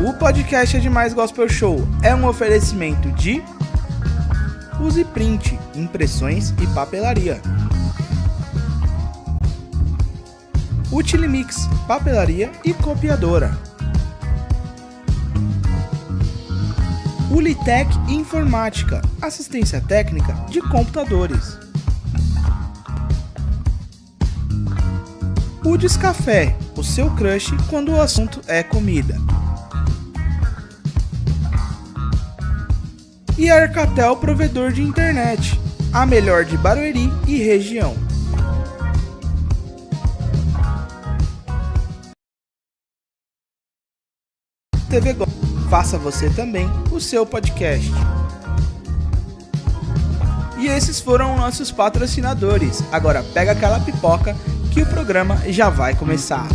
O podcast É Demais Gospel Show é um oferecimento de Use Print, impressões e papelaria. Utilimix, papelaria e copiadora. Ulitec Informática, assistência técnica de computadores. Udes Café, o seu crush quando o assunto é comida. E Arcatel Provedor de Internet, a melhor de Barueri e região. TV Go, faça você também o seu podcast. E esses foram nossos patrocinadores. Agora pega aquela pipoca que o programa já vai começar.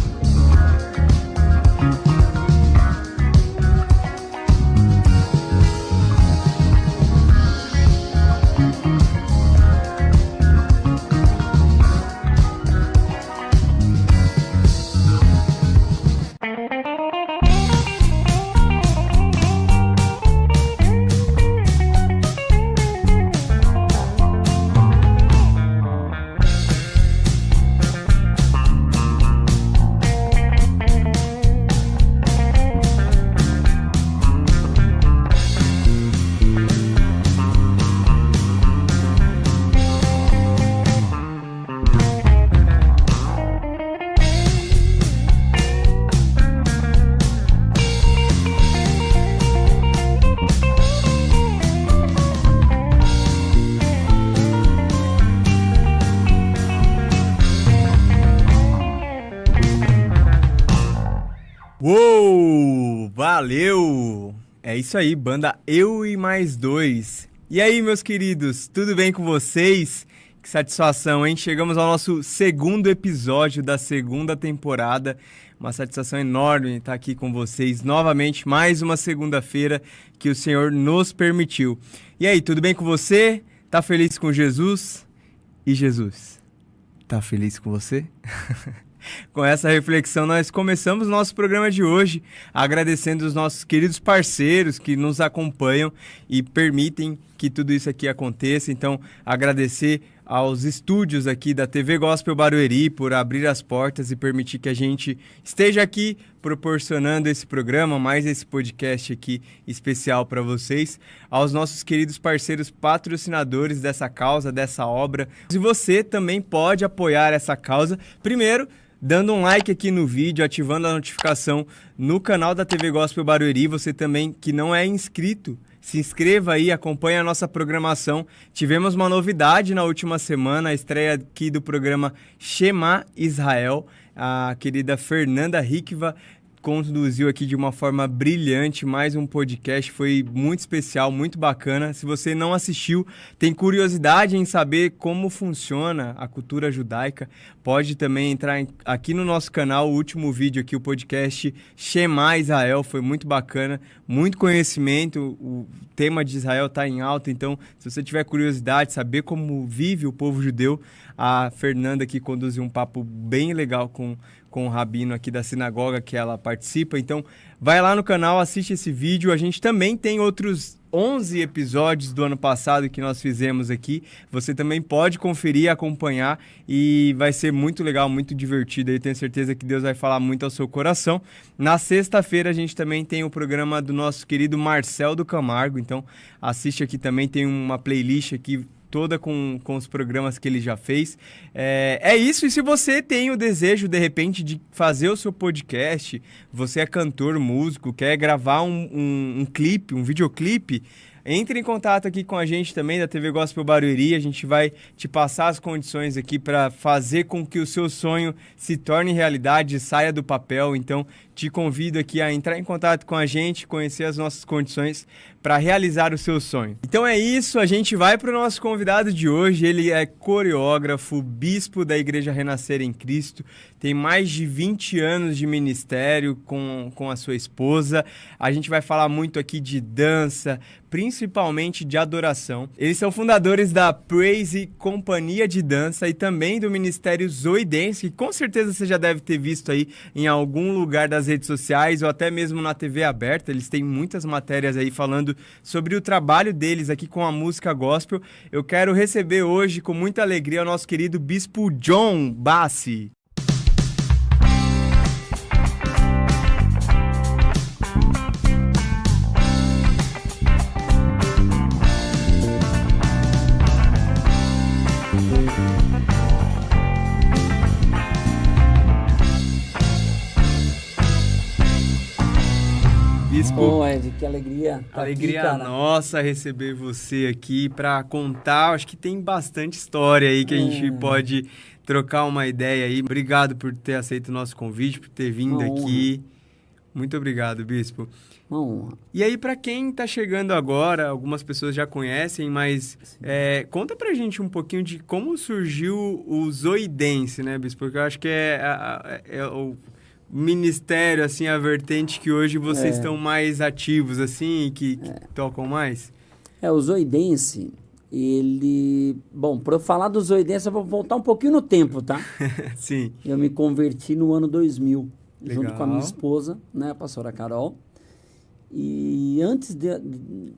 Uou, valeu! É isso aí, banda Eu e Mais Dois. E aí, meus queridos, tudo bem com vocês? Que satisfação, hein? Chegamos ao nosso segundo episódio da segunda temporada. Uma satisfação enorme estar aqui com vocês novamente, mais uma segunda-feira que o Senhor nos permitiu. E aí, tudo bem com você? Tá feliz com Jesus? E Jesus, tá feliz com você? Com essa reflexão, nós começamos nosso programa de hoje, agradecendo os nossos queridos parceiros que nos acompanham e permitem que tudo isso aqui aconteça. Então, agradecer aos estúdios aqui da TV Gospel Barueri por abrir as portas e permitir que a gente esteja aqui proporcionando esse programa, mais esse podcast aqui especial para vocês, aos nossos queridos parceiros patrocinadores dessa causa, dessa obra. E você também pode apoiar essa causa, primeiro, dando um like aqui no vídeo, ativando a notificação no canal da TV Gospel Barueri. Você também que não é inscrito, se inscreva aí, acompanhe a nossa programação. Tivemos uma novidade na última semana, a estreia aqui do programa Shema Israel. A querida Fernanda Rikva conduziu aqui de uma forma brilhante mais um podcast, foi muito especial, muito bacana. Se você não assistiu, tem curiosidade em saber como funciona a cultura judaica, pode também entrar aqui no nosso canal, o último vídeo aqui, o podcast Shema Israel, foi muito bacana, muito conhecimento, o tema de Israel está em alta, então se você tiver curiosidade, saber como vive o povo judeu, a Fernanda aqui conduziu um papo bem legal com o rabino aqui da sinagoga que ela participa. Então, vai lá no canal, assiste esse vídeo. A gente também tem outros 11 episódios do ano passado que nós fizemos aqui. Você também pode conferir, acompanhar e vai ser muito legal, muito divertido. Eu tenho certeza que Deus vai falar muito ao seu coração. Na sexta-feira a gente também tem o programa do nosso querido Marcel do Camargo. Então, assiste aqui também, tem uma playlist aqui toda com os programas que ele já fez. É isso, e se você tem o desejo, de repente, de fazer o seu podcast, você é cantor, músico, quer gravar um clipe, um videoclipe, entre em contato aqui com a gente também da TV Gospel Barueri, a gente vai te passar as condições aqui para fazer com que o seu sonho se torne realidade, saia do papel. Então, te convido aqui a entrar em contato com a gente, conhecer as nossas condições para realizar o seu sonho. Então é isso, a gente vai para o nosso convidado de hoje. Ele é coreógrafo, bispo da Igreja Renascer em Cristo, tem mais de 20 anos de ministério com a sua esposa. A gente vai falar muito aqui de dança, principalmente de adoração. Eles são fundadores da Praise Companhia de Dança e também do Ministério Zoe Dance, que com certeza você já deve ter visto aí em algum lugar das redes sociais ou até mesmo na TV aberta. Eles têm muitas matérias aí falando sobre o trabalho deles aqui com a música gospel. Eu quero receber hoje com muita alegria o nosso querido Bispo John Bassi. Bom, Ed, que alegria. Alegria aqui, nossa receber você aqui para contar. Acho que tem bastante história aí que a gente pode trocar uma ideia aí. Obrigado por ter aceito o nosso convite, por ter vindo aqui. Muito obrigado, Bispo. Uma honra. E aí, para quem está chegando agora, algumas pessoas já conhecem, mas conta pra gente um pouquinho de como surgiu o Zoe Dance, né, Bispo? Porque eu acho que é o ministério, assim, a vertente que hoje vocês estão mais ativos, assim, que tocam mais? O Zoe Dance, ele... Bom, para eu falar do Zoe Dance, eu vou voltar um pouquinho no tempo, tá? Sim. Eu me converti no ano 2000, Legal. junto com a minha esposa, né, a pastora Carol. E antes de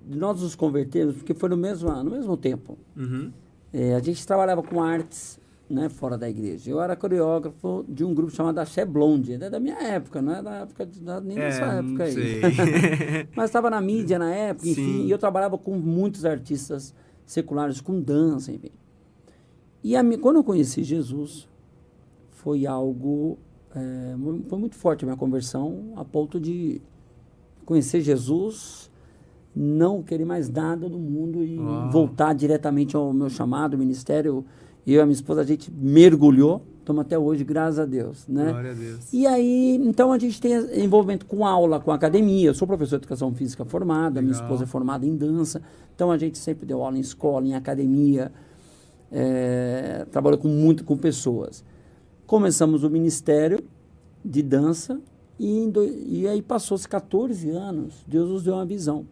nós nos convertermos, porque foi no mesmo tempo, a gente trabalhava com artes, né, fora da igreja. Eu era coreógrafo de um grupo chamado Axé Blonde, é da minha época, não é da época nem dessa época aí. Sei. Mas estava na mídia na época, enfim, Sim. e eu trabalhava com muitos artistas seculares, com dança, enfim. E quando eu conheci Jesus, foi algo, foi muito forte a minha conversão, a ponto de conhecer Jesus, não querer mais nada do mundo e voltar diretamente ao meu chamado, ministério. Eu e a minha esposa, a gente mergulhou, estamos até hoje, graças a Deus, né? Glória a Deus. E aí, então a gente tem envolvimento com aula, com academia. Eu sou professor de educação física formado, a minha esposa é formada em dança. Então a gente sempre deu aula em escola, em academia, trabalhou muito com pessoas. Começamos o ministério de dança e aí passou-se 14 anos, Deus nos deu uma visão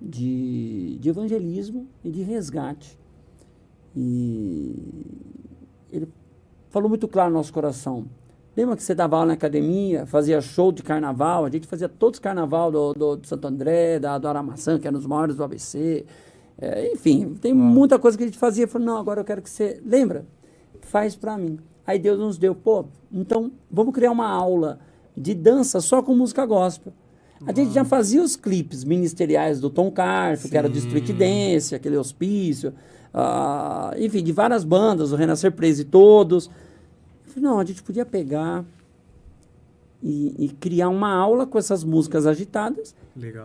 de evangelismo e de resgate. E ele falou muito claro no nosso coração. Lembra que você dava aula na academia, fazia show de carnaval, a gente fazia todos os carnaval do Santo André, do Aramaçã, que eram os maiores do ABC. Enfim, tem muita coisa que a gente fazia. Eu falei, não, agora eu quero que você... Lembra? Faz pra mim. Aí Deus nos deu, então vamos criar uma aula de dança só com música gospel. A gente já fazia os clipes ministeriais do Tom Carf, que era do Street Dance, aquele hospício... enfim, de várias bandas, o Renascer Praise todos. Eu falei, não, a gente podia pegar e criar uma aula com essas músicas agitadas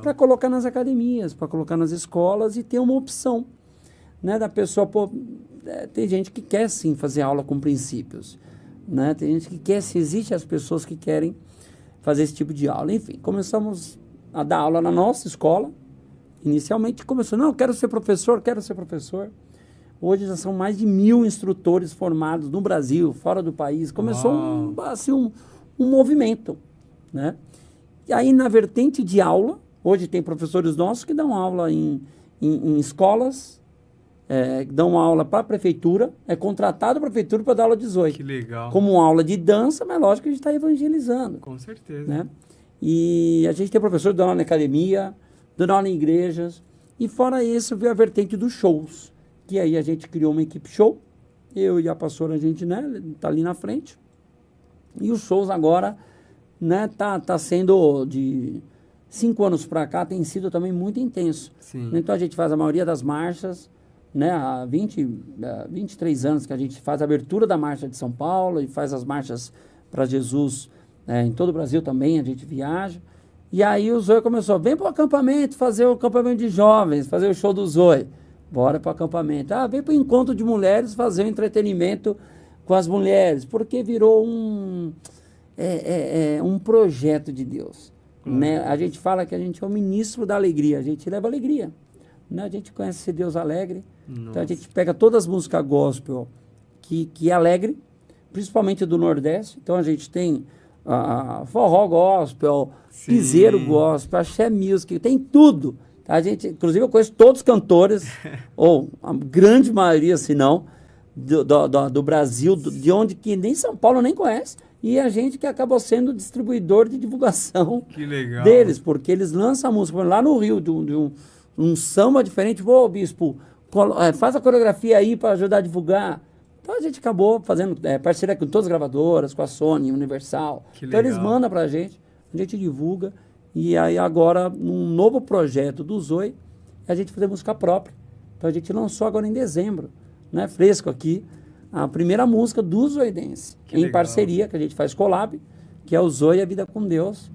para colocar nas academias, para colocar nas escolas e ter uma opção, né, da pessoa. Tem gente que quer sim fazer aula com princípios, né? Tem gente que quer, se existe as pessoas que querem fazer esse tipo de aula. Enfim, começamos a dar aula na nossa escola. Inicialmente começou, não, quero ser professor. Hoje já são mais de 1.000 instrutores formados no Brasil, fora do país. Começou um movimento, né? E aí, na vertente de aula, hoje tem professores nossos que dão aula em escolas, dão aula para a prefeitura, é contratado a prefeitura para dar aula de Zoe. Que legal. Como aula de dança, mas lógico que a gente está evangelizando. Com certeza. Né? E a gente tem professor dando aula na academia, dando aula em igrejas. E fora isso, veio a vertente dos shows. Que aí a gente criou uma equipe show. Eu e a pastora, a gente, né, tá ali na frente. E os shows agora, né, tá sendo de 5 anos para cá, tem sido também muito intenso. Sim. Então a gente faz a maioria das marchas, né, há 23 anos que a gente faz a abertura da marcha de São Paulo e faz as marchas para Jesus em todo o Brasil também, a gente viaja. E aí o Zoe começou, vem para o acampamento, fazer o acampamento de jovens, fazer o show do Zoe. Bora para o acampamento. Vem para o encontro de mulheres, fazer o entretenimento com as mulheres, porque virou um projeto de Deus. Né? A gente fala que a gente é o ministro da alegria, a gente leva alegria. Né? A gente conhece esse Deus alegre. Nossa. Então a gente pega todas as músicas gospel que é alegre, principalmente do Nordeste. Então a gente tem forró gospel, piseiro gospel, axé music, tem tudo. Inclusive, eu conheço todos os cantores, ou a grande maioria, se não, do Brasil, de onde que nem São Paulo nem conhece. E a gente que acabou sendo distribuidor de divulgação Que legal. deles, porque eles lançam a música. Lá no Rio, de um samba diferente, ô bispo, faz a coreografia aí para ajudar a divulgar. Então a gente acabou fazendo parceria com todas as gravadoras, com a Sony, Universal. Que Então eles legal. mandam pra gente divulga. E aí agora, num novo projeto do Zoe, a gente fazer música própria. Então a gente lançou agora em dezembro, né, fresco aqui, a primeira música do Zoidense, Que em legal. parceria, que a gente faz collab, que é o Zoe e a Vida com Deus.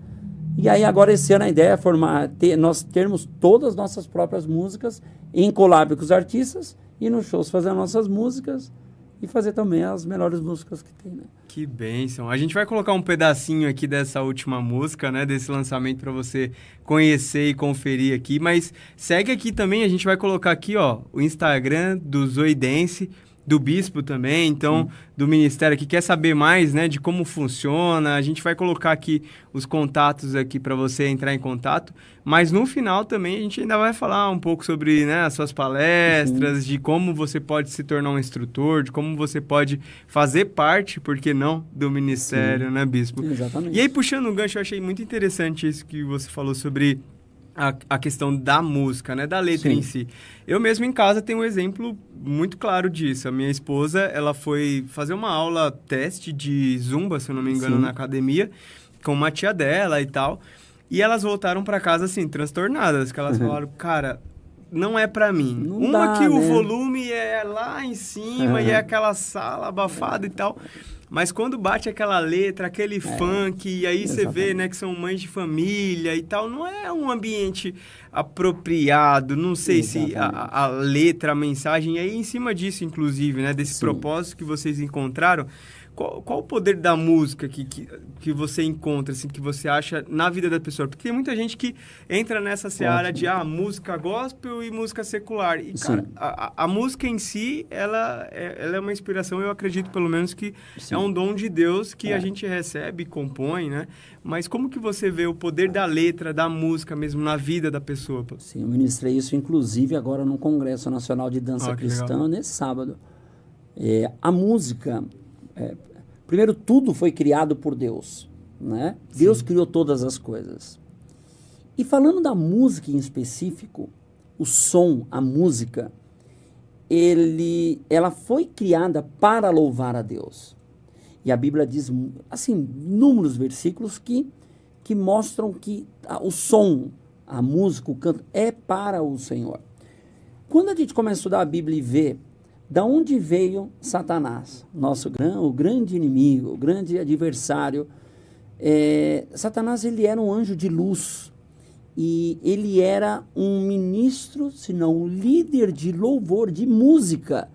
E aí agora esse ano a ideia é nós termos todas as nossas próprias músicas em collab com os artistas e nos shows fazer as nossas músicas e fazer também as melhores músicas que tem, né? Que bênção. A gente vai colocar um pedacinho aqui dessa última música, né? Desse lançamento para você conhecer e conferir aqui. Mas segue aqui também, a gente vai colocar aqui, ó, o Instagram do Zoidense, do Bispo também, então, do Ministério que quer saber mais, né, de como funciona. A gente vai colocar aqui os contatos aqui para você entrar em contato, mas no final também a gente ainda vai falar um pouco sobre, né, as suas palestras, de como você pode se tornar um instrutor, de como você pode fazer parte, por que não, do Ministério, né, Bispo? Exatamente. E aí, puxando um gancho, eu achei muito interessante isso que você falou sobre a questão da música, né? Da letra Sim. em si. Eu mesmo em casa tenho um exemplo muito claro disso. A minha esposa, ela foi fazer uma aula teste de zumba, se eu não me engano, Sim. na academia, com uma tia dela e tal. E elas voltaram para casa, assim, transtornadas, que elas falaram, cara, não é para mim. Não Uma dá, que o né? volume é lá em cima e é aquela sala abafada e tal. Mas quando bate aquela letra, aquele funk, e aí você vê, né, que são mães de família e tal, não é um ambiente apropriado, não sei se a letra, a mensagem, e aí em cima disso, inclusive, né, desse propósito que vocês encontraram, qual o poder da música que você encontra, assim, que você acha na vida da pessoa? Porque tem muita gente que entra nessa seara de música gospel e música secular. E, cara, a música em si, ela é uma inspiração, eu acredito, pelo menos, que é um dom de Deus que a gente recebe e compõe, né? Mas como que você vê o poder da letra, da música mesmo, na vida da pessoa? Sim, eu ministrei isso, inclusive, agora no Congresso Nacional de Dança que Cristã, legal. nesse sábado. A música... primeiro, tudo foi criado por Deus, né? Deus criou todas as coisas. E falando da música em específico, o som, a música, ela foi criada para louvar a Deus. E a Bíblia diz, assim, inúmeros versículos que mostram que o som, a música, o canto, é para o Senhor. Quando a gente começa a estudar a Bíblia e vê da onde veio Satanás, o grande inimigo, o grande adversário, Satanás, ele era um anjo de luz e ele era um ministro, se não um líder de louvor, de música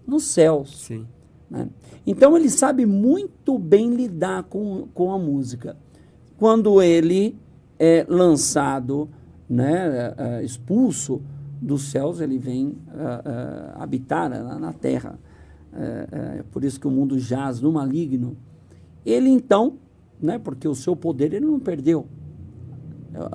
nos céus. Sim. Né? Então ele sabe muito bem lidar com a música. Quando ele é lançado, né, expulso dos céus, ele vem habitar na terra. Por isso que o mundo jaz no maligno. Ele então, né, porque o seu poder ele não perdeu.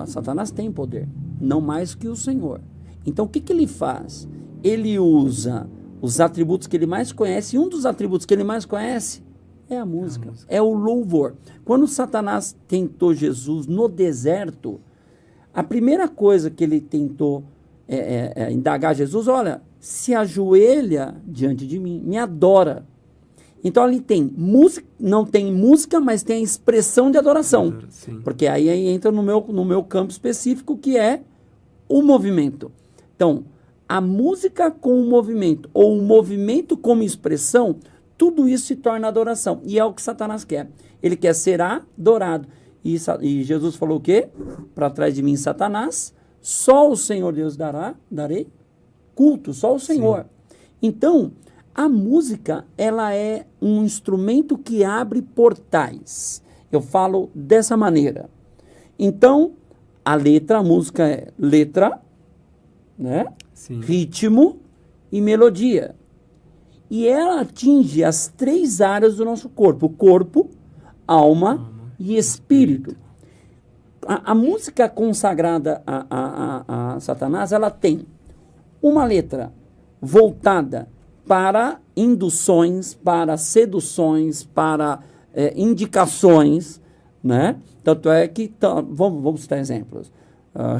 Satanás tem poder, não mais que o Senhor. Então o que ele faz? Ele usa os atributos que ele mais conhece, e um dos atributos que ele mais conhece é a música, é o louvor. Quando Satanás tentou Jesus no deserto, a primeira coisa que ele tentou indagar Jesus, olha, se ajoelha diante de mim, me adora. Então ali tem música, não tem música, mas tem a expressão de adoração. Sim. Porque aí entra no meu campo específico, que é o movimento. Então, a música com o movimento, ou o movimento como expressão, tudo isso se torna adoração. E é o que Satanás quer. Ele quer ser adorado. E Jesus falou o quê? Para trás de mim, Satanás, só o Senhor Deus darei culto, só o Senhor. Sim. Então, a música, ela é um instrumento que abre portais. Eu falo dessa maneira. Então, a música é letra, né? Sim. Ritmo e melodia. E ela atinge as 3 áreas do nosso corpo: corpo, alma e espírito. A música consagrada a Satanás, ela tem uma letra voltada para induções, para seduções, para indicações, né? Tanto é que, vamos citar exemplos.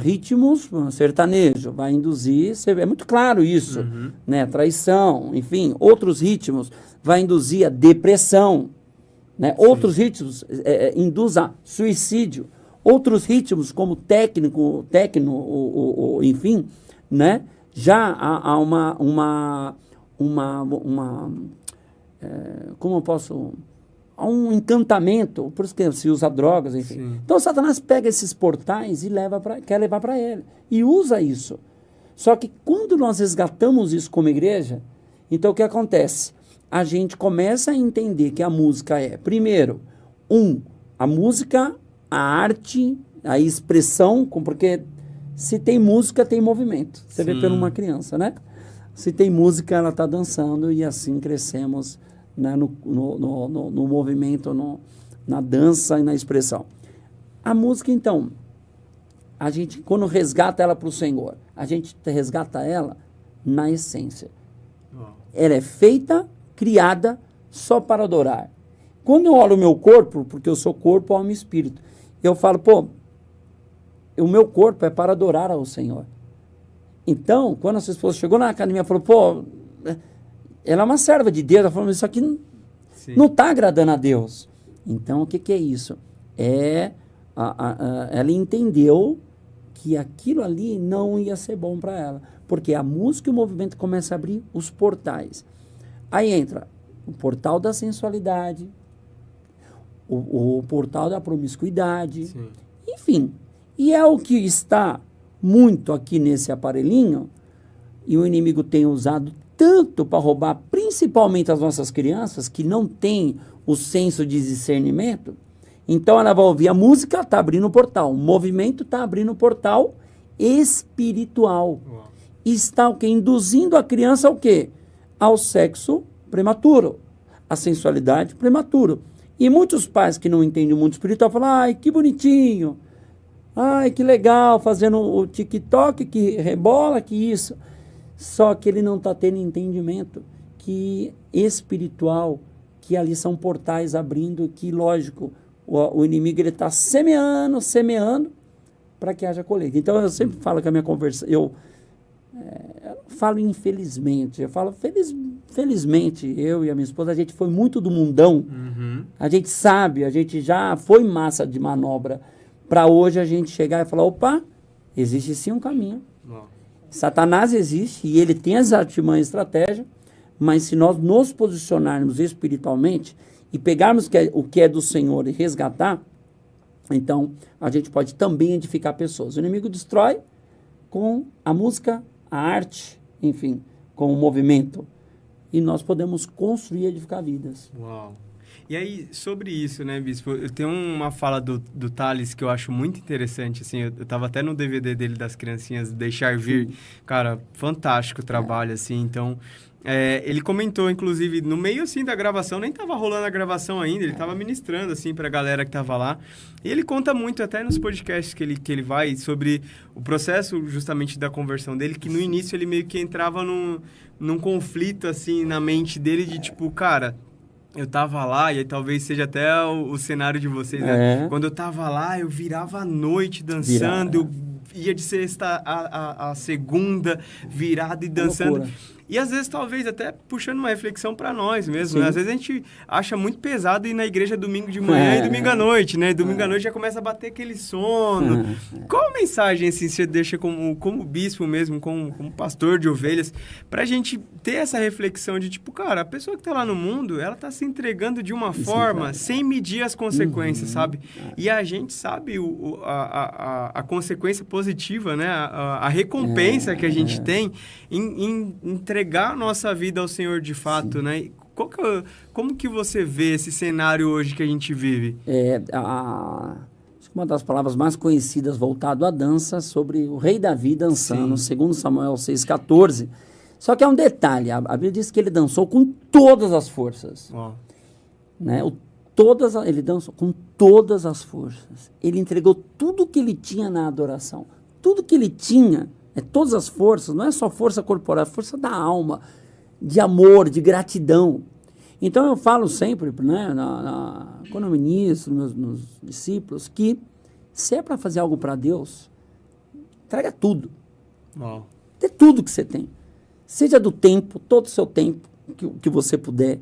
Ritmos, sertanejo, vai induzir, é muito claro isso, né? Traição, enfim, outros ritmos vai induzir a depressão, né? Outros ritmos induzem a suicídio, outros ritmos como tecno, enfim, né? Já há como eu posso... Há um encantamento, por isso que se usa drogas, enfim. Sim. Então, Satanás pega esses portais e quer levar para ele. E usa isso. Só que quando nós resgatamos isso como igreja, então o que acontece? A gente começa a entender que a música é, primeiro, a música, a arte, a expressão, porque se tem música, tem movimento. Você vê por uma criança, né? Se tem música, ela está dançando e assim crescemos, né, no movimento, na dança e na expressão. A música, então, a gente, quando resgata ela para o Senhor, a gente resgata ela na essência. Ela é feita, criada, só para adorar. Quando eu olho o meu corpo, porque eu sou corpo, alma e espírito, eu falo, o meu corpo é para adorar ao Senhor. Então, quando a sua esposa chegou na academia e falou, ela é uma serva de Deus, ela falou, isso aqui não está agradando a Deus. Então, o que é isso? Ela entendeu que aquilo ali não ia ser bom para ela, porque a música e o movimento começam a abrir os portais. Aí entra o portal da sensualidade, o portal da promiscuidade, enfim. E é o que está muito aqui nesse aparelhinho, e o inimigo tem usado tanto para roubar, principalmente as nossas crianças, que não têm o senso de discernimento. Então ela vai ouvir a música, está abrindo o portal. O movimento está abrindo o portal espiritual. Está o quê? Induzindo a criança ao quê? Ao sexo prematuro, à sensualidade prematura. E muitos pais que não entendem o mundo espiritual falam, ai, que bonitinho, ai, que legal, fazendo o TikTok, que rebola, que isso. Só que ele não está tendo entendimento que espiritual, que ali são portais abrindo, que, lógico, o inimigo está semeando, para que haja colheita. Então, eu sempre falo que a minha conversa, eu falo infelizmente, eu falo felizmente, eu e a minha esposa, a gente foi muito do mundão, a gente sabe, a gente já foi massa de manobra, para hoje a gente chegar e falar, opa, existe sim um caminho. Satanás existe e ele tem as artimanhas e estratégias, mas se nós nos posicionarmos espiritualmente e pegarmos o que é do Senhor e resgatar, então a gente pode também edificar pessoas. O inimigo destrói com a música, a arte, enfim, com o movimento. E nós podemos construir e edificar vidas. Uau! E aí, sobre isso, né, Bispo? Eu tenho uma fala do Thales que eu acho muito interessante, assim, eu tava até no DVD dele das criancinhas, Deixar Vir. Cara, fantástico o trabalho, assim, então... ele comentou, inclusive, no meio, assim, da gravação, nem tava rolando a gravação ainda, ele tava ministrando, assim, pra galera que tava lá. E ele conta muito, até nos podcasts que ele vai, sobre o processo, justamente, da conversão dele, que no início ele meio que entrava num conflito, assim, na mente dele, de tipo, cara... Eu tava lá, e aí talvez seja até o cenário de vocês, né? Quando eu tava lá, eu virava à noite dançando, eu ia de sexta a segunda, virado e dançando. E às vezes, talvez, até puxando uma reflexão para nós mesmo, né? Às vezes a gente acha muito pesado ir na igreja domingo de manhã e domingo à noite, né? Domingo à noite já começa a bater aquele sono. Qual a mensagem, assim, você deixa como bispo mesmo, como pastor de ovelhas, pra gente ter essa reflexão de, tipo, cara, a pessoa que tá lá no mundo, ela tá se entregando de uma forma sem medir as consequências, sabe? E a gente sabe a consequência positiva, né? A recompensa que a gente tem em entregar a nossa vida ao Senhor de fato, né? Como que você vê esse cenário hoje que a gente vive? Uma das palavras mais conhecidas voltado à dança, sobre o rei Davi dançando, segundo Samuel 6,14. Só que é um detalhe, a Bíblia diz que ele dançou com todas as forças. Né? ele dançou com todas as forças. Ele entregou tudo que ele tinha na adoração. Tudo que ele tinha, todas as forças, não é só força corporal, é força da alma, de amor, de gratidão. Então eu falo sempre, né, quando eu ministro nos discípulos, que se é para fazer algo para Deus, entrega tudo. Uau. Dê tudo que você tem. Seja do tempo, todo o seu tempo, que você puder.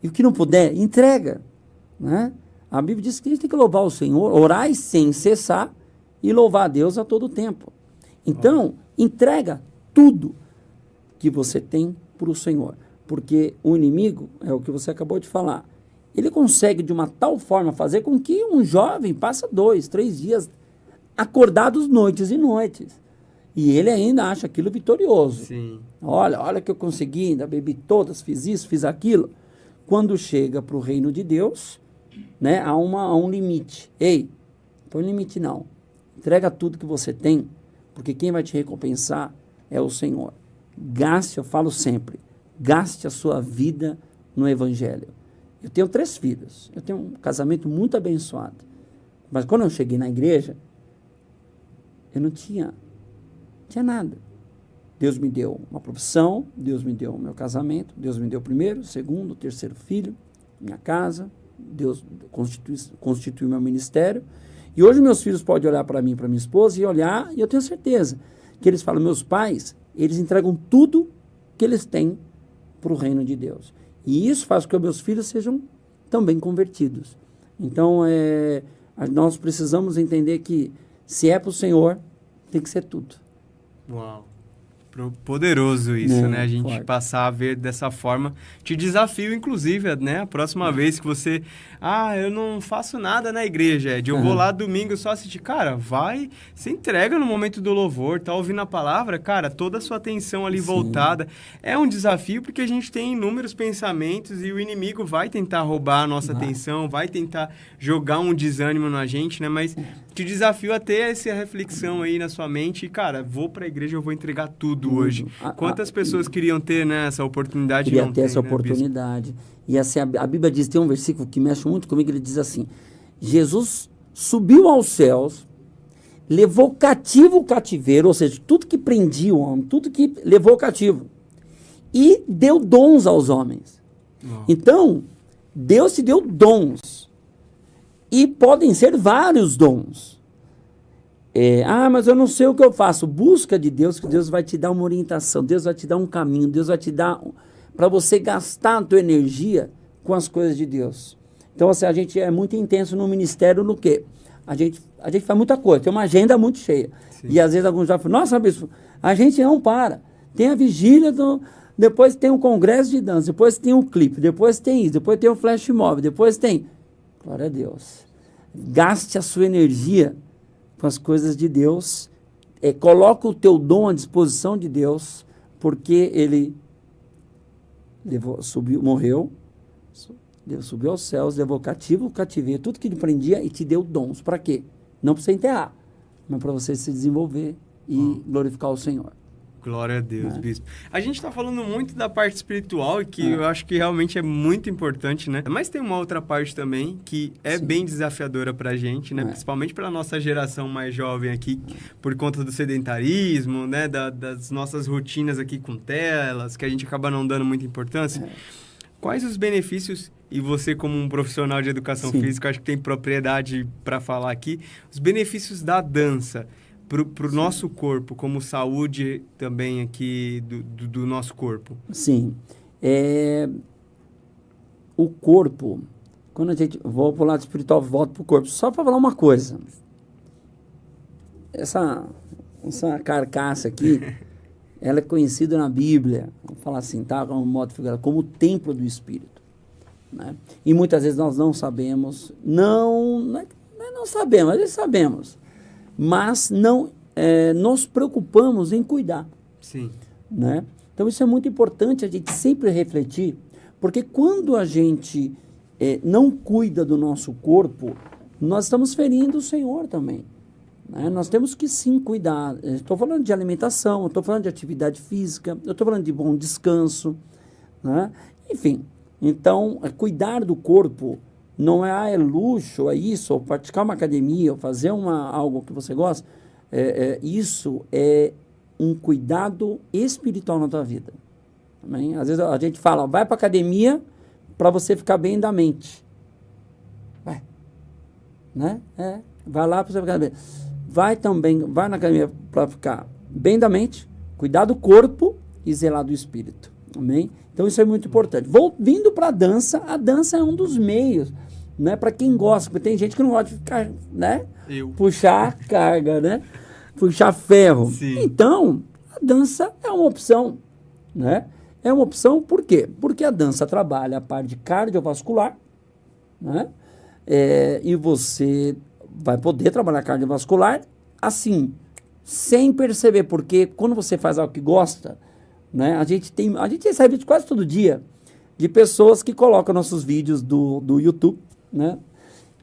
E o que não puder, entrega. Né? A Bíblia diz que a gente tem que louvar o Senhor, orar sem cessar e louvar a Deus a todo tempo. Então, entrega tudo que você tem para o Senhor. Porque o inimigo, é o que você acabou de falar, ele consegue de uma tal forma fazer com que um jovem passe 2, 3 dias acordados noites e noites. E ele ainda acha aquilo vitorioso. Sim. Olha que eu consegui, ainda bebi todas, fiz isso, fiz aquilo. Quando chega para o reino de Deus, né, há um limite. Ei, não põe limite não. Entrega tudo que você tem, porque quem vai te recompensar é o Senhor. Gaste, eu falo sempre, gaste a sua vida no Evangelho. Eu tenho 3 filhos, eu tenho um casamento muito abençoado. Mas quando eu cheguei na igreja, eu não tinha nada. Deus me deu uma profissão, Deus me deu o meu casamento, Deus me deu o 1º, 2º, 3º filho, minha casa, Deus constituiu meu ministério. E hoje meus filhos podem olhar para mim e para minha esposa e olhar, e eu tenho certeza que eles falam, meus pais, eles entregam tudo que eles têm para o reino de Deus. E isso faz com que meus filhos sejam também convertidos. Então, nós precisamos entender que se é para o Senhor, tem que ser tudo. Uau. Poderoso isso, né? A gente forte. passar a ver dessa forma. Te desafio, inclusive, né? A próxima vez que você... eu não faço nada na igreja, Ed. Eu vou lá domingo só assistir. Cara, vai, se entrega no momento do louvor, tá ouvindo a palavra, cara, toda a sua atenção ali voltada. É um desafio porque a gente tem inúmeros pensamentos e o inimigo vai tentar roubar a nossa atenção, vai tentar jogar um desânimo na gente, né? Mas te desafio a ter essa reflexão aí na sua mente e, cara, vou pra igreja, eu vou entregar tudo hoje. Quantas pessoas queriam ter, né, essa oportunidade? Queria ter essa oportunidade. E assim, a Bíblia diz, tem um versículo que mexe muito comigo, ele diz assim, Jesus subiu aos céus, levou cativo o cativeiro, ou seja, tudo que prendia o homem, tudo que levou cativo, e deu dons aos homens. Então, Deus te deu dons, e podem ser vários dons. Mas eu não sei o que eu faço. Busca de Deus, que Deus vai te dar uma orientação, Deus vai te dar um caminho, Deus vai te dar para você gastar a tua energia com as coisas de Deus. Então, assim, a gente é muito intenso no ministério no quê? A gente faz muita coisa, tem uma agenda muito cheia. Sim. E às vezes alguns já falam, nossa, bispo, a gente não para. Tem a vigília, depois tem o congresso de dança, depois tem o clipe, depois tem isso, depois tem o flash mob, depois tem... Glória a Deus. Gaste a sua energia com as coisas de Deus, coloca o teu dom à disposição de Deus, porque Ele morreu, subiu aos céus, levou cativo o cativeiro, tudo que lhe prendia e te deu dons. Para quê? Não para você enterrar, mas para você se desenvolver e glorificar o Senhor. Glória a Deus, bispo. A gente está falando muito da parte espiritual e que eu acho que realmente é muito importante, né? Mas tem uma outra parte também que é bem desafiadora para a gente, né? Principalmente para a nossa geração mais jovem aqui, por conta do sedentarismo, né? Das nossas rotinas aqui com telas, que a gente acaba não dando muita importância. Quais os benefícios, e você como um profissional de educação física, acho que tem propriedade para falar aqui, os benefícios da dança para o nosso corpo, como saúde também aqui do nosso corpo? Sim. O corpo, quando a gente volta para o lado espiritual, volta para o corpo. Só para falar uma coisa. Essa carcaça aqui, ela é conhecida na Bíblia, vamos falar assim, tá? Como modo figurado, como o templo do Espírito. Né? E muitas vezes nós não sabemos, não sabemos, às vezes sabemos, mas não nos preocupamos em cuidar. Sim. Né? Então isso é muito importante a gente sempre refletir, porque quando a gente não cuida do nosso corpo, nós estamos ferindo o Senhor também. Né? Nós temos que sim cuidar. Estou falando de alimentação, estou falando de atividade física, eu estou falando de bom descanso. Né? Enfim, então cuidar do corpo não é, é luxo, é isso, ou praticar uma academia, ou fazer algo que você gosta. Isso é um cuidado espiritual na tua vida. Amém? Às vezes a gente fala, vai para academia para você ficar bem da mente. Vai. Né? Vai lá para você ficar bem. Vai na academia para ficar bem da mente, cuidar do corpo e zelar do espírito. Amém? Então isso é muito importante. Vindo para a dança é um dos meios, né? Para quem gosta, porque tem gente que não gosta de ficar, né? Puxar carga, né? Puxar ferro. Sim. Então, a dança é uma opção, né? É uma opção por quê? Porque a dança trabalha a parte cardiovascular, né? E você vai poder trabalhar cardiovascular assim, sem perceber, porque quando você faz algo que gosta, né? A gente recebe vídeo quase todo dia de pessoas que colocam nossos vídeos do YouTube, né?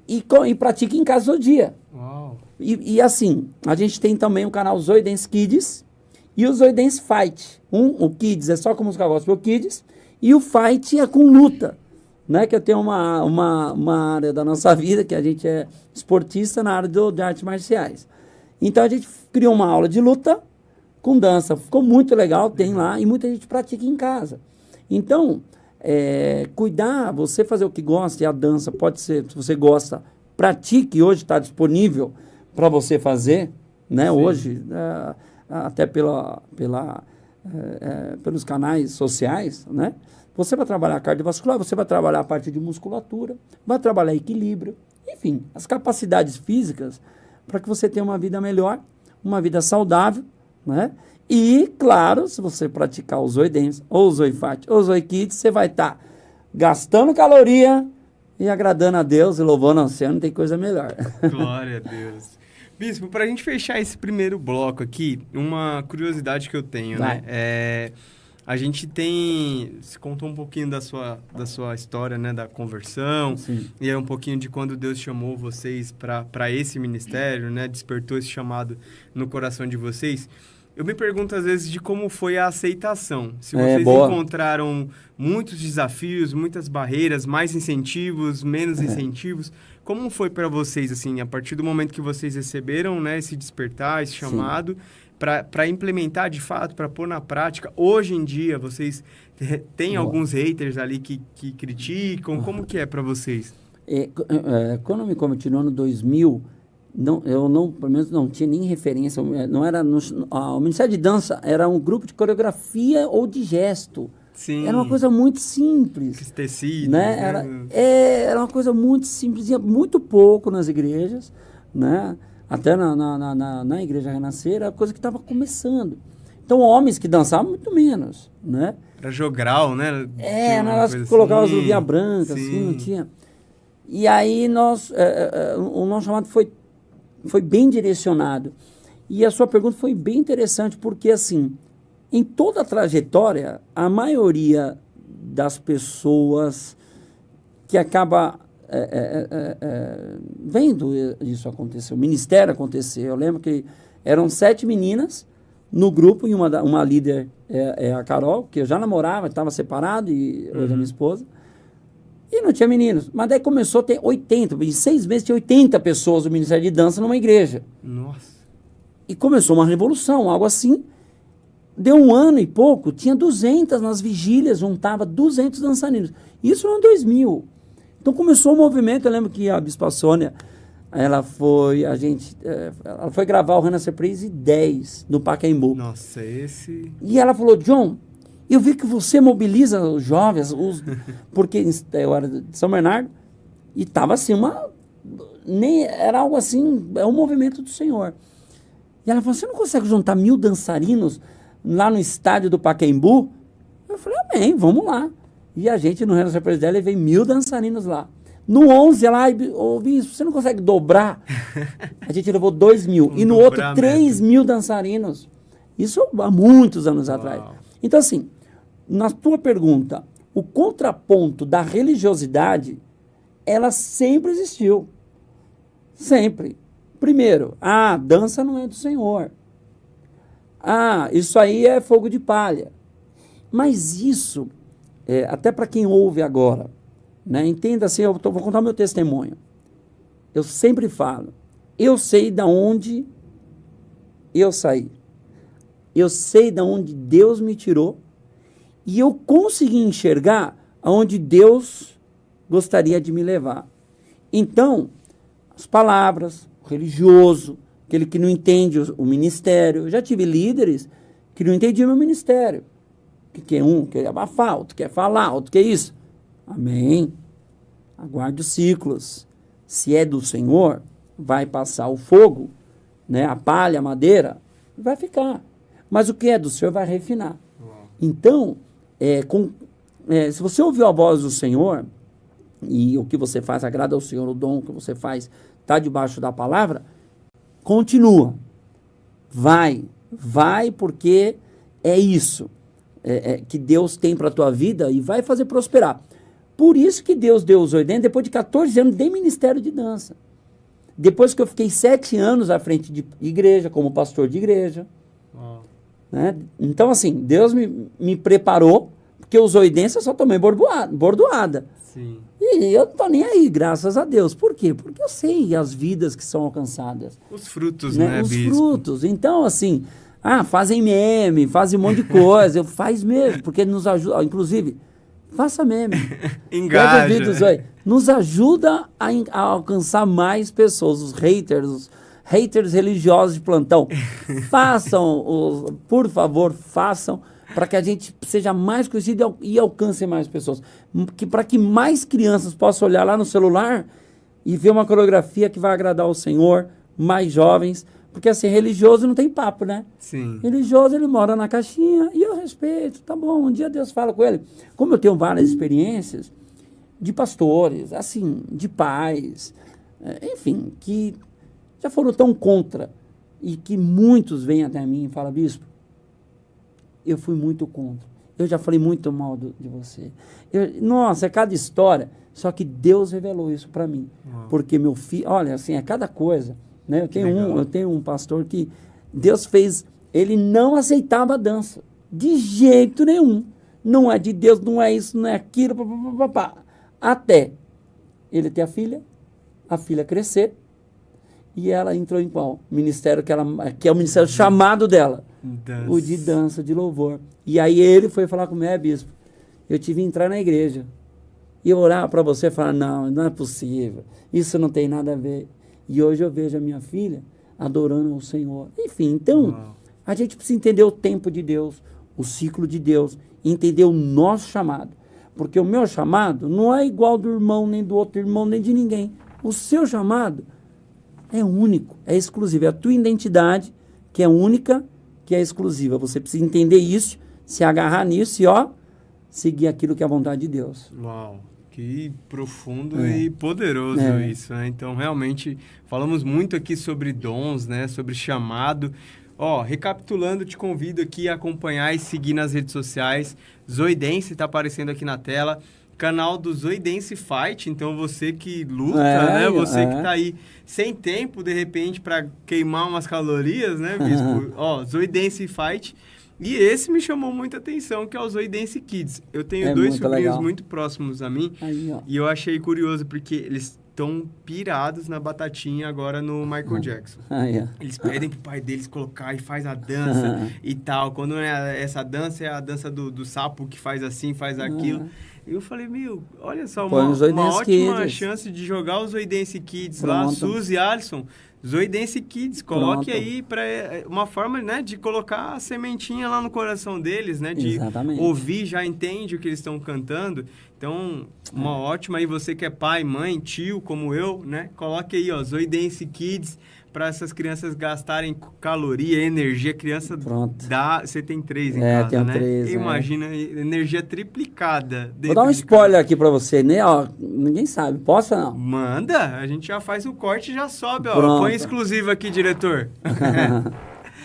E pratica em casa todo dia. Uau. E assim, a gente tem também o canal Zoe Dance Kids e o Zoe Dance Fight. O Kids é só com música gospel Kids e o Fight é com luta, né? Que eu tenho uma área da nossa vida que a gente é esportista na área de artes marciais. Então a gente criou uma aula de luta com dança. Ficou muito legal, tem lá e muita gente pratica em casa. Então, cuidar, você fazer o que gosta e a dança pode ser, se você gosta, pratique, hoje está disponível para você fazer, né? Sim. Hoje, até pelos canais sociais, né? Você vai trabalhar cardiovascular, você vai trabalhar a parte de musculatura, vai trabalhar equilíbrio, enfim, as capacidades físicas para que você tenha uma vida melhor, uma vida saudável, né? E, claro, se você praticar o Zoe Dance, ou o Zoe Fight, ou o Zoe Kids, você vai estar gastando caloria e agradando a Deus e louvando ao Senhor, não tem coisa melhor. Glória a Deus. Bispo, para a gente fechar esse primeiro bloco aqui, uma curiosidade que eu tenho, né? A gente se contou um pouquinho da sua história, né? Da conversão. Sim. E é um pouquinho de quando Deus chamou vocês para esse ministério, né? Despertou esse chamado no coração de vocês. Eu me pergunto, às vezes, de como foi a aceitação. Se vocês encontraram muitos desafios, muitas barreiras, mais incentivos, menos incentivos. Como foi para vocês, assim, a partir do momento que vocês receberam, né, esse despertar, esse chamado, para implementar de fato, para pôr na prática? Hoje em dia, vocês têm alguns haters ali que criticam? Como que é para vocês? Quando eu me converti no ano 2000... pelo menos não tinha nem referência, não era o Ministério de Dança era um grupo de coreografia ou de gesto. Sim. Era uma coisa muito simples. Que tecido, né? Era uma coisa muito simples, ia muito pouco nas igrejas, né? Até na igreja Renascer, era coisa que estava começando. Então, homens que dançavam, muito menos, né? Era jogral, né? Nós colocávamos as luvinhas brancas, assim, não tinha. E aí, o nosso chamado foi bem direcionado. E a sua pergunta foi bem interessante, porque, assim, em toda a trajetória, a maioria das pessoas que acaba vendo isso acontecer, o ministério acontecer, eu lembro que eram 7 meninas no grupo, e uma líder a Carol, que eu já namorava, estava separado, e hoje é minha esposa, e não tinha meninos. Mas daí começou a ter 80, em 6 meses tinha 80 pessoas do Ministério de Dança numa igreja. Nossa. E começou uma revolução, algo assim. Deu 1 ano e pouco, tinha 200 nas vigílias, juntava 200 dançarinos. Isso no ano 2000. Então começou o movimento, eu lembro que a Bispa Sônia, ela foi gravar o Renascer Praise 10 no Pacaembu. Nossa, E ela falou, John, eu vi que você mobiliza os jovens, porque eu era de São Bernardo, e estava assim, era algo assim, é um movimento do Senhor. E ela falou, você não consegue juntar 1000 dançarinos lá no estádio do Pacaembu? Eu falei, amém, vamos lá. E a gente, no Renascer Praise dela, levei 1000 dançarinos lá. No 11, ela, Bispo, você não consegue dobrar? A gente levou 2000. E no outro, 3000 dançarinos. Isso há muitos anos atrás. Então, assim, na tua pergunta, o contraponto da religiosidade, ela sempre existiu. Sempre. Primeiro, dança não é do Senhor. Isso aí é fogo de palha. Mas isso, até para quem ouve agora, Né? Entenda assim, vou contar meu testemunho. Eu sempre falo, eu sei de onde eu saí. Eu sei de onde Deus me tirou e eu consegui enxergar aonde Deus gostaria de me levar. Então, as palavras, o religioso, aquele que não entende o ministério. Eu já tive líderes que não entendiam meu ministério. Que um quer abafar, outro quer falar, outro quer isso. Amém. Aguarde os ciclos. Se é do Senhor, vai passar o fogo, né, a palha, a madeira, vai ficar. Mas o que é do Senhor vai refinar. Então, se você ouviu a voz do Senhor, e o que você faz agrada ao Senhor, o dom que você faz está debaixo da palavra, continua. Vai porque é isso que Deus tem para a tua vida e vai fazer prosperar. Por isso que Deus deu os 80, depois de 14 anos de ministério de dança. Depois que eu fiquei 7 anos à frente de igreja, como pastor de igreja. Né? Então, assim, Deus me preparou, porque os 80 eu só tomei bordoada. Sim. E eu não tô nem aí, graças a Deus. Por quê? Porque eu sei as vidas que são alcançadas. Os frutos, né, Os bispo? frutos. Então, assim, fazem meme, fazem um monte de coisa. Faz mesmo, porque nos ajuda. Inclusive, faça meme. Engaja. Pega vídeos aí. Nos ajuda a alcançar mais pessoas, os haters religiosos de plantão. Façam, por favor, façam, para que a gente seja mais conhecido e alcance mais pessoas. Para que mais crianças possam olhar lá no celular e ver uma coreografia que vai agradar ao Senhor, mais jovens. Porque assim, religioso não tem papo, né? Sim. Religioso, ele mora na caixinha e eu respeito, tá bom, um dia Deus fala com ele. Como eu tenho várias experiências de pastores, assim, de pais, enfim, que já foram tão contra e que muitos vêm até mim e falam, bispo, eu fui muito contra. Eu já falei muito mal de você. Nossa, é cada história. Só que Deus revelou isso para mim. Uau. Porque meu filho, olha, assim, é cada coisa. Né? Eu tenho um pastor que Deus fez, ele não aceitava a dança. De jeito nenhum. Não é de Deus, não é isso, não é aquilo. Até ele ter a filha crescer. E ela entrou em qual? Ministério que é o ministério chamado dela. Dança. O de dança, de louvor. E aí ele foi falar comigo, bispo, eu tive que entrar na igreja. E eu orar para você e falar, não é possível. Isso não tem nada a ver. E hoje eu vejo a minha filha adorando ao Senhor. Enfim, então, a gente precisa entender o tempo de Deus, o ciclo de Deus, entender o nosso chamado. Porque o meu chamado não é igual do irmão, nem do outro irmão, nem de ninguém. O seu chamado é único, é exclusivo. É a tua identidade que é única, que é exclusiva. Você precisa entender isso, se agarrar nisso e, seguir aquilo que é a vontade de Deus. Uau, que profundo e poderoso isso, né? Então, realmente, falamos muito aqui sobre dons, né? Sobre chamado. Recapitulando, te convido aqui a acompanhar e seguir nas redes sociais. Zoidense está aparecendo aqui na tela. Canal do Zoidense Fight, então você que luta, né? Você que tá aí sem tempo, de repente, para queimar umas calorias, né, bispo? Zoidense Fight. E esse me chamou muita atenção, que é o Zoidense Kids. Eu tenho 2 sobrinhos muito próximos a mim, e eu achei curioso, porque eles estão pirados na batatinha agora no Michael Jackson. Eles pedem pro pai deles colocar e faz a dança e tal. Quando essa dança, é a dança do sapo que faz assim, faz aquilo. E eu falei, olha só, uma ótima chance de jogar o Zoidense Kids lá, Suzy, Alisson, Zoidense Kids, coloque aí para uma forma, né, de colocar a sementinha lá no coração deles, né, de ouvir, já entende o que eles estão cantando. Então, uma ótima aí, você que é pai, mãe, tio, como eu, né, coloque aí, Zoidense Kids, para essas crianças gastarem caloria, energia. Criança você tem 3 em casa, tenho né? 3, Imagina, energia triplicada. Vou dar um spoiler aqui para você, né? Ninguém sabe. Posso ou não? Manda, a gente já faz o corte e já sobe. Põe exclusivo aqui, diretor.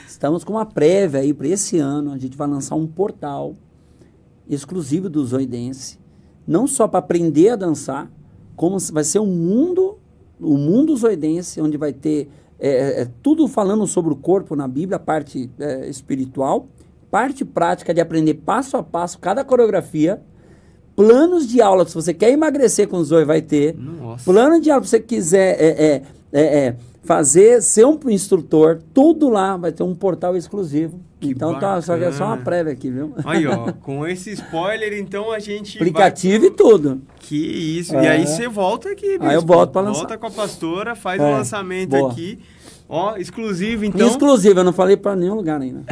Estamos com uma prévia aí para esse ano. A gente vai lançar um portal exclusivo do Zoidense. Não só para aprender a dançar, como vai ser o mundo zoidense, onde vai ter tudo falando sobre o corpo na Bíblia, a parte espiritual, parte prática de aprender passo a passo cada coreografia, planos de aula, se você quer emagrecer com o Zoe, vai ter. Nossa. Plano de aula, se você quiser ser um instrutor, tudo lá, vai ter um portal exclusivo. Que então, tá, só que é só uma bacana. prévia aqui, viu? Aí, ó, com esse spoiler, então a gente Aplicativo e tudo. Que isso. E aí você volta aqui, bispo. Aí eu volto pra lançar. Volta com a pastora, faz o É, lançamento boa. aqui. Ó, exclusivo, então. Exclusivo, eu não falei pra nenhum lugar ainda.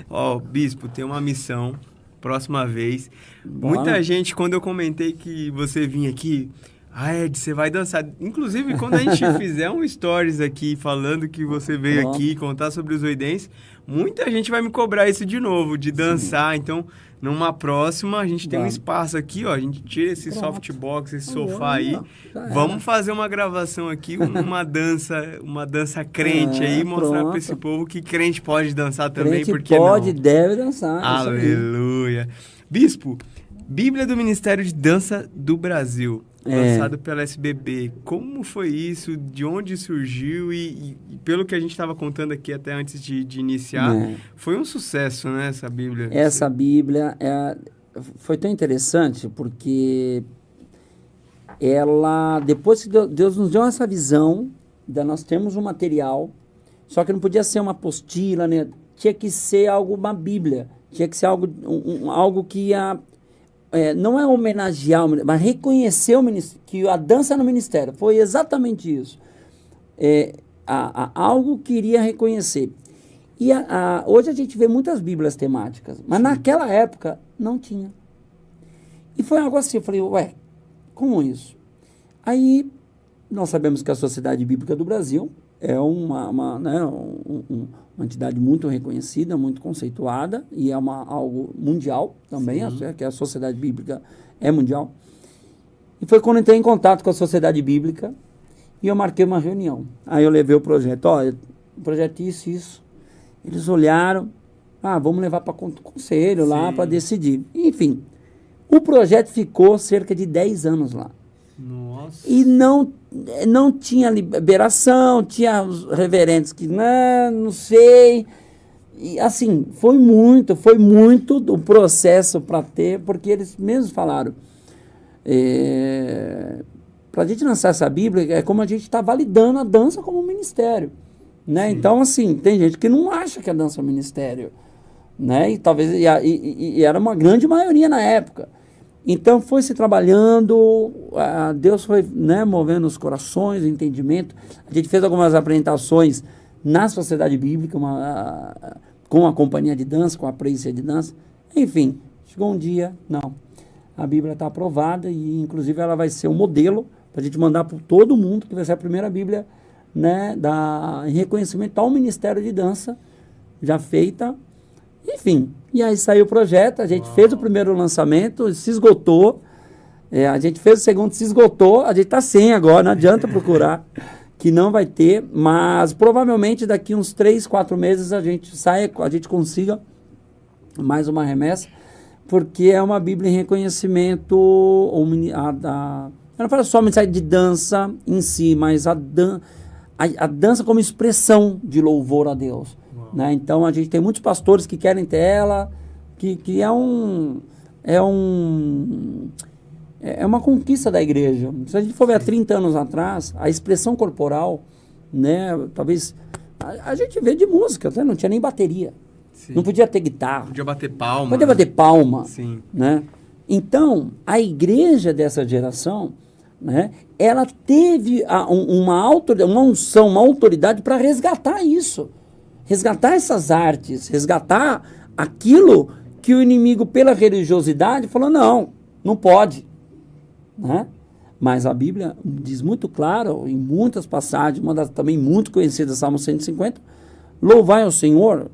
Ó, bispo, tem uma missão. Próxima vez. Bora. Muita gente, quando eu comentei que você vinha aqui... Ah, Ed, você vai dançar. Inclusive, quando a gente fizer um stories aqui falando que você veio Pronto. aqui contar sobre os Zoidenses, muita gente vai me cobrar isso de novo, de dançar. Então, numa próxima, a gente tem um Vamos. espaço aqui, ó. A gente tira esse Pronto. softbox, esse Aí, sofá aí. ó, já era. Vamos fazer uma gravação aqui, uma dança crente aí, mostrar pronto. para esse povo que crente pode dançar também, Crente porque pode, não? deve dançar. isso aí. Aleluia. Bispo, Bíblia do Ministério de Dança do Brasil, lançado pela SBB. Como foi isso? De onde surgiu? E pelo que a gente estava contando aqui até antes de iniciar, foi um sucesso, né, essa Bíblia? Essa Bíblia foi tão interessante porque ela, depois que Deus nos deu essa visão, nós temos um material, só que não podia ser uma apostila, né? Tinha que ser uma Bíblia, tinha que ser algo que ia, não é homenagear, mas reconhecer que a dança no ministério, foi exatamente isso. Algo que iria reconhecer. E hoje a gente vê muitas Bíblias temáticas, mas naquela época não tinha. E foi algo assim, eu falei, ué, como isso? Aí, nós sabemos que a Sociedade Bíblica do Brasil é uma entidade muito reconhecida, muito conceituada, e é algo mundial também, que a Sociedade Bíblica é mundial. E foi quando eu entrei em contato com a Sociedade Bíblica, e eu marquei uma reunião. Aí eu levei o projeto, o projeto isso. Eles olharam, vamos levar para conselho lá para decidir. Enfim, o projeto ficou cerca de 10 anos lá. Nossa. E não tinha liberação, tinha os reverentes que, não sei. E assim, foi muito o processo para ter, porque eles mesmos falaram, para a gente lançar essa Bíblia, é como a gente está validando a dança como ministério. Né? Então, assim, tem gente que não acha que a dança é um ministério. Né? E talvez e era uma grande maioria na época. Então, foi se trabalhando, Deus foi, né, movendo os corações, o entendimento. A gente fez algumas apresentações na Sociedade Bíblica, com a companhia de dança, com a Praise de dança. Enfim, chegou um dia, a Bíblia está aprovada e, inclusive, ela vai ser um modelo para a gente mandar para todo mundo, que vai ser a primeira Bíblia, né, em reconhecimento ao Ministério de Dança, já feita. Enfim, e aí saiu o projeto, a gente fez o primeiro lançamento, se esgotou, a gente fez o segundo, se esgotou, a gente está sem agora, não adianta procurar, que não vai ter, mas provavelmente daqui uns 3, 4 meses a gente consiga mais uma remessa, porque é uma Bíblia em reconhecimento, eu não falo só a mensagem de dança em si, mas a dança como expressão de louvor a Deus. Né? Então, a gente tem muitos pastores que querem ter ela, que é uma conquista da igreja. Se a gente for ver há 30 anos atrás, a expressão corporal, né, talvez, a gente vê de música, não tinha nem bateria. Sim. Não podia ter guitarra. Podia bater palma. Podia bater palma. Sim. Né? Então, a igreja dessa geração, né, ela teve uma unção, uma autoridade para resgatar isso. Resgatar essas artes, resgatar aquilo que o inimigo, pela religiosidade, falou, não pode. Né? Mas a Bíblia diz muito claro, em muitas passagens, uma das também muito conhecida, Salmo 150, louvai ao Senhor,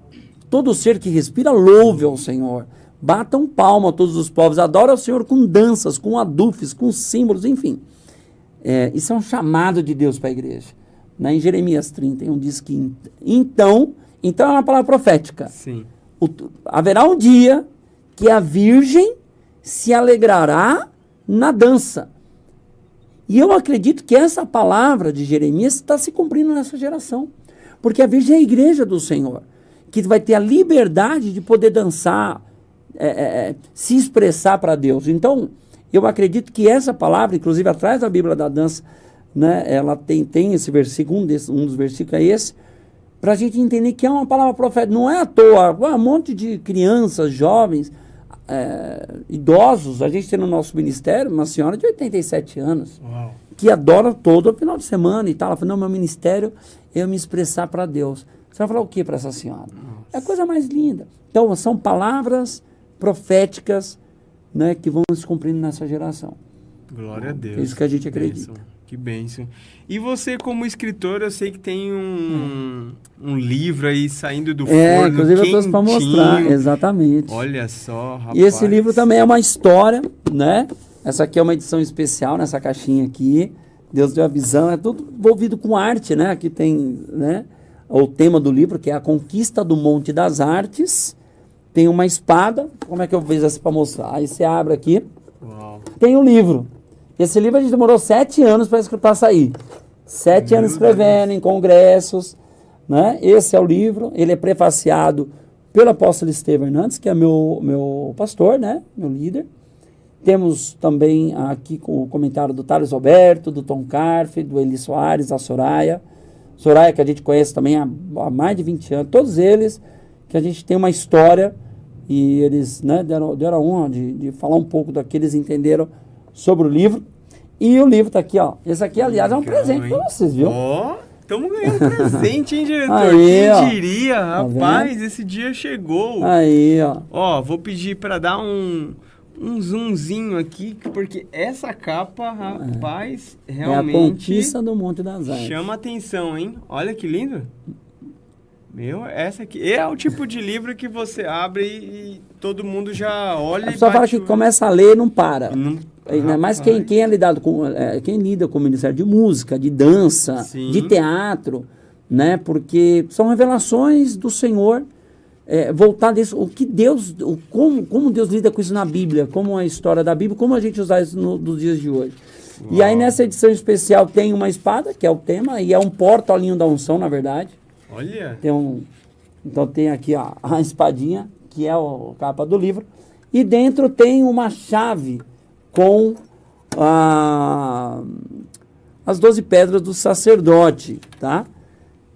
todo ser que respira, louve ao Senhor. Batam palma a todos os povos, adora ao Senhor com danças, com adufes, com símbolos, enfim. Isso é um chamado de Deus para a igreja. Em Jeremias 31 diz que então é uma palavra profética. Sim. Haverá um dia que a virgem se alegrará na dança. E eu acredito que essa palavra de Jeremias está se cumprindo nessa geração. Porque a virgem é a igreja do Senhor, que vai ter a liberdade de poder dançar se expressar para Deus. Então, eu acredito que essa palavra, inclusive atrás da Bíblia da Dança, né, ela tem esse versículo, um dos versículos é esse, para a gente entender que é uma palavra profética. Não é à toa, um monte de crianças, jovens, idosos. A gente tem no nosso ministério uma senhora de 87 anos, Uau. que adora todo final de semana e tal. Ela falou, não, meu ministério é eu me expressar para Deus. Você vai falar o que para essa senhora? Nossa. É a coisa mais linda. Então, são palavras proféticas, né, que vão se cumprindo nessa geração. Glória a Deus. É isso que a gente acredita. Bênção. Que bênção. E você, como escritor, eu sei que tem um livro aí saindo do forno, inclusive eu trouxe para mostrar, exatamente. Olha só, rapaz. E esse livro também é uma história, né? Essa aqui é uma edição especial, nessa caixinha aqui. Deus deu a visão, é tudo envolvido com arte, né? Aqui tem, né, o tema do livro, que é a conquista do Monte das Artes. Tem uma espada. Como é que eu fiz essa para mostrar? Aí você abre aqui. Uau. Tem o livro. Esse livro a gente demorou 7 anos para sair. 7 anos escrevendo em congressos, né? Esse é o livro. Ele é prefaciado pelo apóstolo Estevão Hernandes, que é meu pastor, né? Meu líder. Temos também aqui o comentário do Thales Roberto, do Tom Carfe, do Eli Soares, da Soraya. Soraya, que a gente conhece também há mais de 20 anos. Todos eles, que a gente tem uma história, e eles, né, deram a honra de falar um pouco do que eles entenderam sobre o livro. E o livro tá aqui, ó. Esse aqui, aliás, é um presente para vocês, viu? Ó, estamos ganhando presente, hein, diretor? Aí, Quem ó. diria, Tá rapaz, esse dia chegou. Aí, ó. Ó, vou pedir para dar um zoomzinho aqui, porque essa capa, rapaz, É a realmente conquista do Monte das Artes. chama atenção, hein? Olha que lindo. Meu, essa aqui é o tipo de livro que você abre e todo mundo já olha e Só fala bate que o- começa a ler e não para. Não- Ainda mais Rapaz. quem é lidado com, quem lida com o Ministério de Música, de dança, Sim. de teatro, né? Porque são revelações do Senhor, voltadas o que Deus, como Deus lida com isso na Bíblia, como a história da Bíblia, como a gente usar isso nos dias de hoje. E aí nessa edição especial tem uma espada, que é o tema, e é um porta-olhinho da unção, na verdade. Olha. Então tem aqui ó, a espadinha, que é a capa do livro, e dentro tem uma chave com as 12 pedras do sacerdote, tá?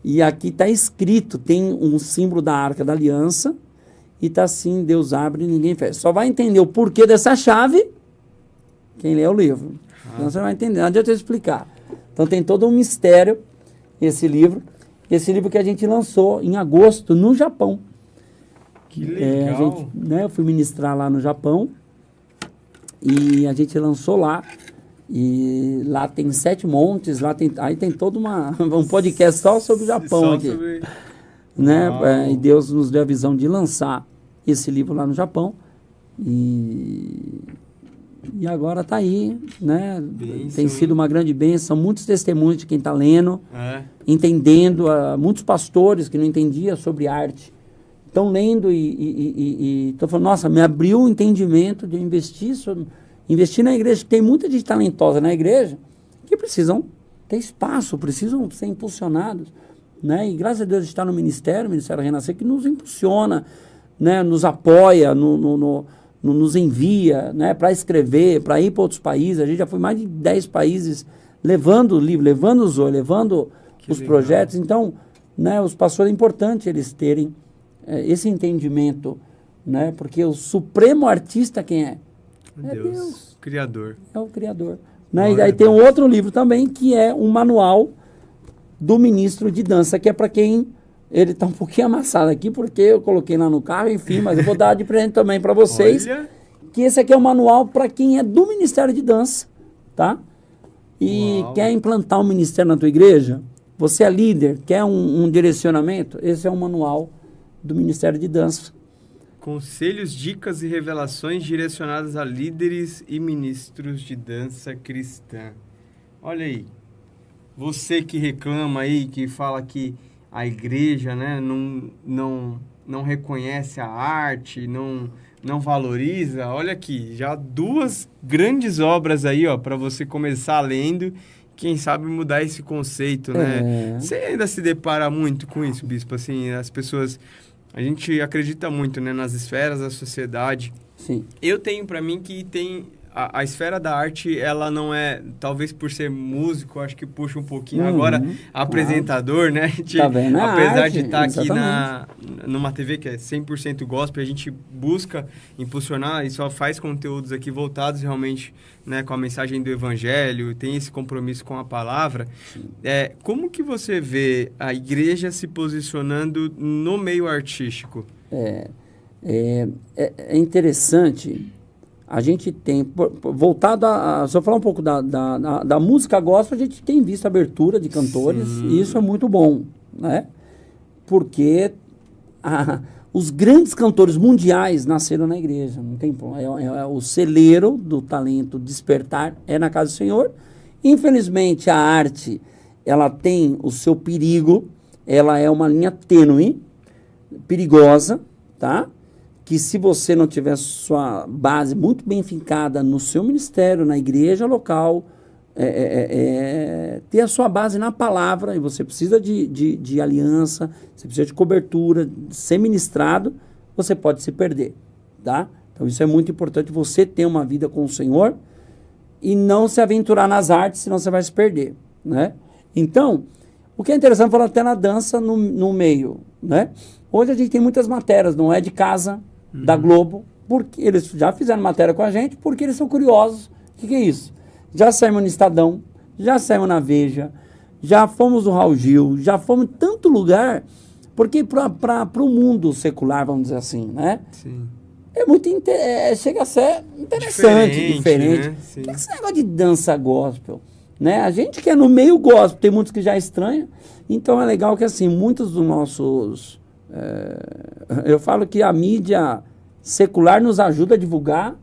E aqui está escrito, tem um símbolo da Arca da Aliança, e tá assim, Deus abre e ninguém fecha. Só vai entender o porquê dessa chave quem lê o livro. Então você vai entender, não adianta eu explicar. Então tem todo um mistério esse livro que a gente lançou em agosto no Japão. Que legal. Eu fui ministrar lá no Japão e a gente lançou lá. E lá tem 7 montes, aí tem todo um podcast só sobre o Japão Só aqui. sobre- Né? Uau. E Deus nos deu a visão de lançar esse livro lá no Japão. E agora está aí, né? Bênção, Tem sido hein? uma grande bênção, muitos testemunhos de quem está lendo, É. entendendo, muitos pastores que não entendiam sobre arte, estão lendo e estão falando, nossa, me abriu o entendimento de investir na igreja, que tem muita gente talentosa na igreja, que precisam ter espaço, precisam ser impulsionados, né? E graças a Deus está no Ministério Renascer, que nos impulsiona, né? Nos apoia, nos envia, né? Para escrever, para ir para outros países. A gente já foi mais de 10 países levando o livro, levando o Zoe, levando Que os legal. projetos. Então, né? Os pastores é importante eles terem esse entendimento, né? Porque o supremo artista quem é? É Deus. Criador. É o Criador. Né? E Glória aí a tem um Deus. outro livro também, que é um manual do ministro de dança, que é para quem... Ele está um pouquinho amassado aqui, porque eu coloquei lá no carro, enfim, mas eu vou dar de presente também para vocês. Olha. Que esse aqui é o manual para quem é do Ministério de Dança, tá? E Uau. quer implantar um ministério na tua igreja, você é líder, quer um direcionamento, esse é o manual do Ministério de Dança. Conselhos, dicas e revelações direcionadas a líderes e ministros de dança cristã. Olha aí. Você que reclama aí, que fala que a igreja, né, não reconhece a arte, não valoriza. Olha aqui, já 2 grandes obras aí, ó, para você começar lendo, quem sabe mudar esse conceito, né? Você ainda se depara muito com isso, bispo, assim, as pessoas A gente acredita muito, né, nas esferas da sociedade. Sim. Eu tenho para mim que tem a esfera da arte, ela não é, talvez por ser músico, acho que puxa um pouquinho. Agora, apresentador, né? Tá vendo? Apesar de estar aqui exatamente. numa TV que é 100% gospel, a gente busca impulsionar e só faz conteúdos aqui voltados realmente, né, com a mensagem do evangelho, tem esse compromisso com a palavra. Como que você vê a igreja se posicionando no meio artístico? É interessante. A gente tem, voltado se eu falar um pouco da música gospel, a gente tem visto abertura de cantores, e isso é muito bom, né? Porque os grandes cantores mundiais nasceram na igreja, não tem o celeiro do talento despertar é na casa do Senhor. Infelizmente, a arte, ela tem o seu perigo, ela é uma linha tênue, perigosa, tá? Que se você não tiver sua base muito bem fincada no seu ministério, na igreja local, ter a sua base na palavra, e você precisa de aliança, você precisa de cobertura, de ser ministrado, você pode se perder, tá? Então isso é muito importante, você ter uma vida com o Senhor e não se aventurar nas artes, senão você vai se perder, né? Então, o que é interessante falar até na dança no meio, né? Hoje a gente tem muitas matérias, não é de casa, da Globo, porque eles já fizeram matéria com a gente, porque eles são curiosos. O que é isso? Já saímos no Estadão, já saímos na Veja, já fomos no Raul Gil, já fomos em tanto lugar, porque para o mundo secular, vamos dizer assim, né? Sim. É muito chega a ser interessante, diferente. Né? O que é esse negócio de dança gospel? Né? A gente que é no meio gospel, tem muitos que já estranham, então é legal que assim, muitos dos nossos... eu falo que a mídia secular nos ajuda a divulgar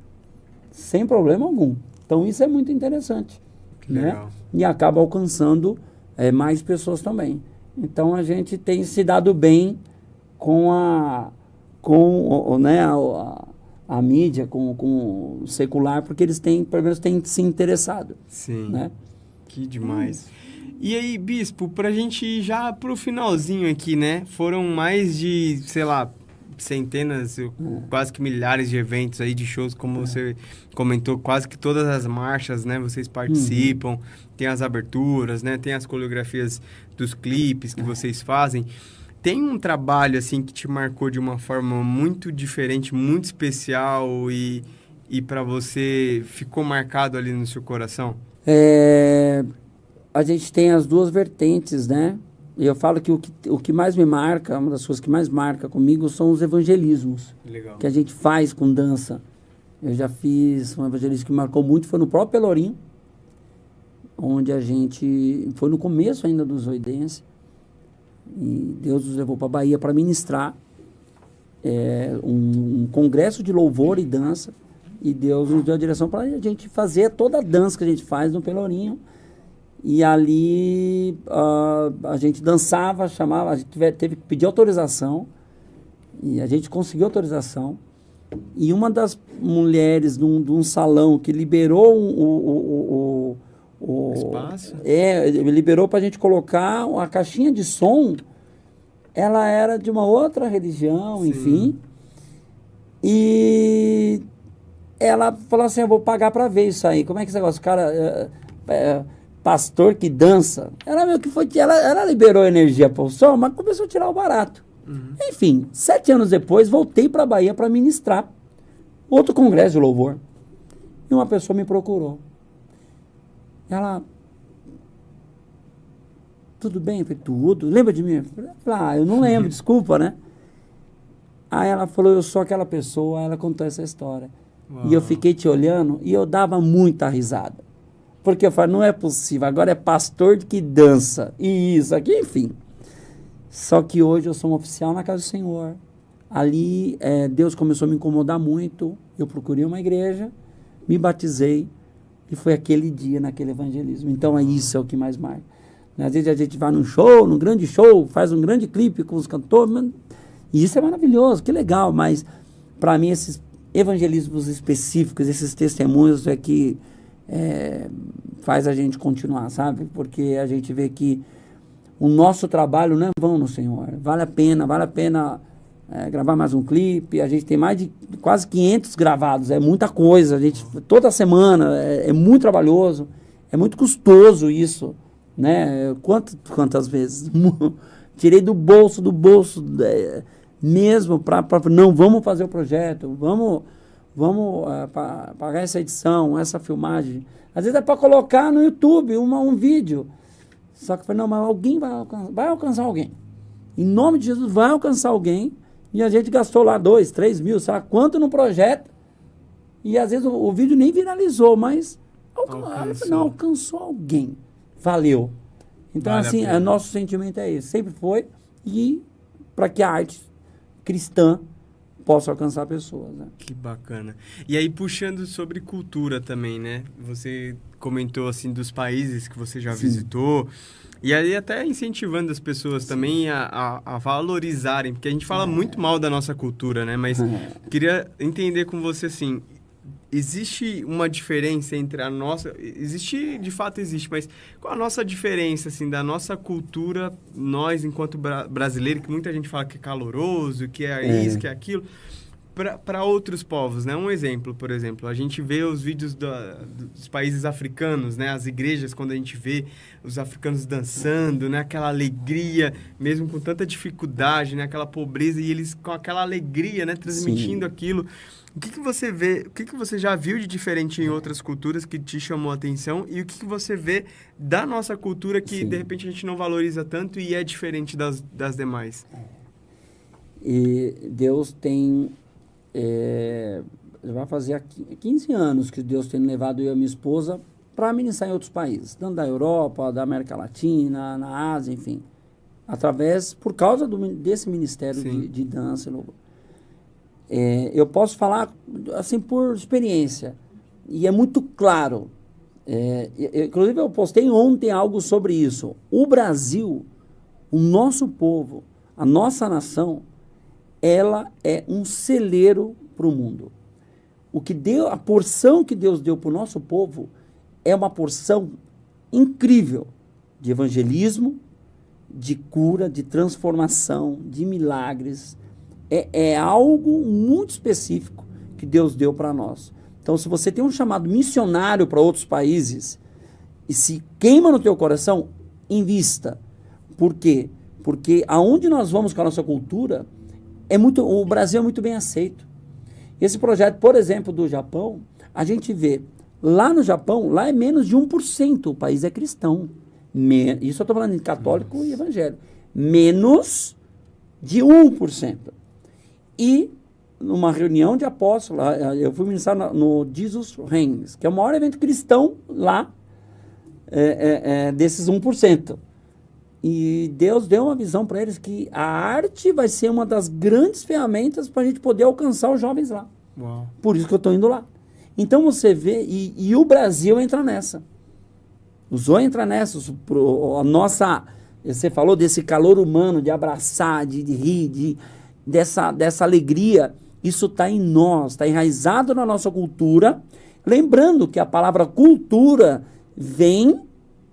sem problema algum. Então isso é muito interessante, né? E acaba alcançando mais pessoas também. Então a gente tem se dado bem com a mídia, com o secular, porque eles têm, pelo menos, têm se interessado. Sim. Né? Que demais. E aí, Bispo, pra gente ir já pro finalzinho aqui, né? Foram mais de, sei lá, centenas, quase que milhares de eventos aí, de shows, como você comentou, quase que todas as marchas, né? Vocês participam, tem as aberturas, né? Tem as coreografias dos clipes que vocês fazem. Tem um trabalho, assim, que te marcou de uma forma muito diferente, muito especial e pra você ficou marcado ali no seu coração? A gente tem as duas vertentes, né? E eu falo que o que mais me marca, uma das coisas que mais marca comigo são os evangelismos. Legal. Que a gente faz com dança. Eu já fiz um evangelismo que me marcou muito, foi no próprio Pelourinho, onde a gente... Foi no começo ainda dos Oidense, e Deus nos levou para a Bahia para ministrar um congresso de louvor e dança, e Deus nos deu a direção para a gente fazer toda a dança que a gente faz no Pelourinho. E ali a gente dançava, chamava, a gente teve que pedir autorização, e a gente conseguiu autorização. E uma das mulheres de um salão que liberou o espaço? Liberou para a gente colocar a caixinha de som, ela era de uma outra religião, sim, enfim. E ela falou assim, eu vou pagar para ver isso aí. Como é que esse negócio? O cara... pastor que dança, ela meio que foi, ela liberou energia para o som, mas começou a tirar o barato. Enfim, 7 anos depois, voltei para a Bahia para ministrar outro congresso de louvor. E uma pessoa me procurou. Ela, tudo bem? Eu falei, tudo. Lembra de mim? Eu falei, eu não lembro, desculpa, né? Aí ela falou, eu sou aquela pessoa, ela contou essa história. Uau. E eu fiquei te olhando e eu dava muita risada. Porque eu falo, não é possível, agora é pastor que dança, e isso aqui, enfim. Só que hoje eu sou um oficial na casa do Senhor. Ali, Deus começou a me incomodar muito, eu procurei uma igreja, me batizei, e foi aquele dia, naquele evangelismo. Então, isso é o que mais marca. Às vezes a gente vai num show, num grande show, faz um grande clipe com os cantores, e isso é maravilhoso, que legal, mas para mim esses evangelismos específicos, esses testemunhos é que faz a gente continuar, sabe? Porque a gente vê que o nosso trabalho não é vão no Senhor. Vale a pena gravar mais um clipe. A gente tem mais de quase 500 gravados, é muita coisa. A gente, toda semana, é muito trabalhoso, é muito custoso isso, né? Quantas vezes? Tirei do bolso, mesmo para não, vamos fazer o projeto, vamos pagar essa edição, essa filmagem. Às vezes é para colocar no YouTube um vídeo. Só que eu falei, não, mas alguém vai alcançar alguém. Em nome de Jesus, vai alcançar alguém. E a gente gastou lá 2, 3 mil, sei lá quanto no projeto. E às vezes o vídeo nem viralizou, mas alcançou alguém. Valeu. Então, Vale assim, nosso sentimento é esse. Sempre foi. E para que a arte cristã possa alcançar pessoas, né? Que bacana. E aí, puxando sobre cultura também, né? Você comentou, assim, dos países que você já visitou. E aí, até incentivando as pessoas também a valorizarem. Porque a gente fala muito mal da nossa cultura, né? Mas queria entender com você, assim, existe uma diferença entre a nossa... Existe, de fato existe, mas qual a nossa diferença, assim, da nossa cultura, nós, enquanto brasileiros, que muita gente fala que é caloroso, que é isso, que é aquilo, para outros povos, né? Um exemplo, por exemplo, a gente vê os vídeos dos países africanos, né? As igrejas, quando a gente vê os africanos dançando, né? Aquela alegria, mesmo com tanta dificuldade, né? Aquela pobreza, e eles com aquela alegria, né? Transmitindo aquilo. O que você vê, o que você já viu de diferente em outras culturas que te chamou a atenção e o que você vê da nossa cultura que, de repente, a gente não valoriza tanto e é diferente das demais? E Deus tem... vai fazer 15 anos que Deus tem levado eu e a minha esposa para ministrar em outros países, tanto da Europa, da América Latina, na Ásia, enfim. Por causa desse ministério de dança e louvor. Eu posso falar assim por experiência e é muito claro. Inclusive eu postei ontem algo sobre isso. O Brasil, o nosso povo, a nossa nação, ela é um celeiro para o mundo. A porção que Deus deu para o nosso povo é uma porção incrível de evangelismo, de cura, de transformação, de milagres. É algo muito específico que Deus deu para nós. Então, se você tem um chamado missionário para outros países, e se queima no teu coração, invista. Por quê? Porque aonde nós vamos com a nossa cultura, o Brasil é muito bem aceito. Esse projeto, por exemplo, do Japão, a gente vê, lá no Japão, lá é menos de 1%, o país é cristão. Isso eu estou falando de católico e evangélico. Menos de 1%. E, numa reunião de apóstolos, eu fui ministrar no Jesus Reigns, que é o maior evento cristão lá, desses 1%. E Deus deu uma visão para eles que a arte vai ser uma das grandes ferramentas para a gente poder alcançar os jovens lá. Uau. Por isso que eu estou indo lá. Então você vê, e o Brasil entra nessa. O Zoe entra nessa. Você falou desse calor humano, de abraçar, de rir, dessa alegria. Isso está em nós, está enraizado na nossa cultura. Lembrando que a palavra cultura vem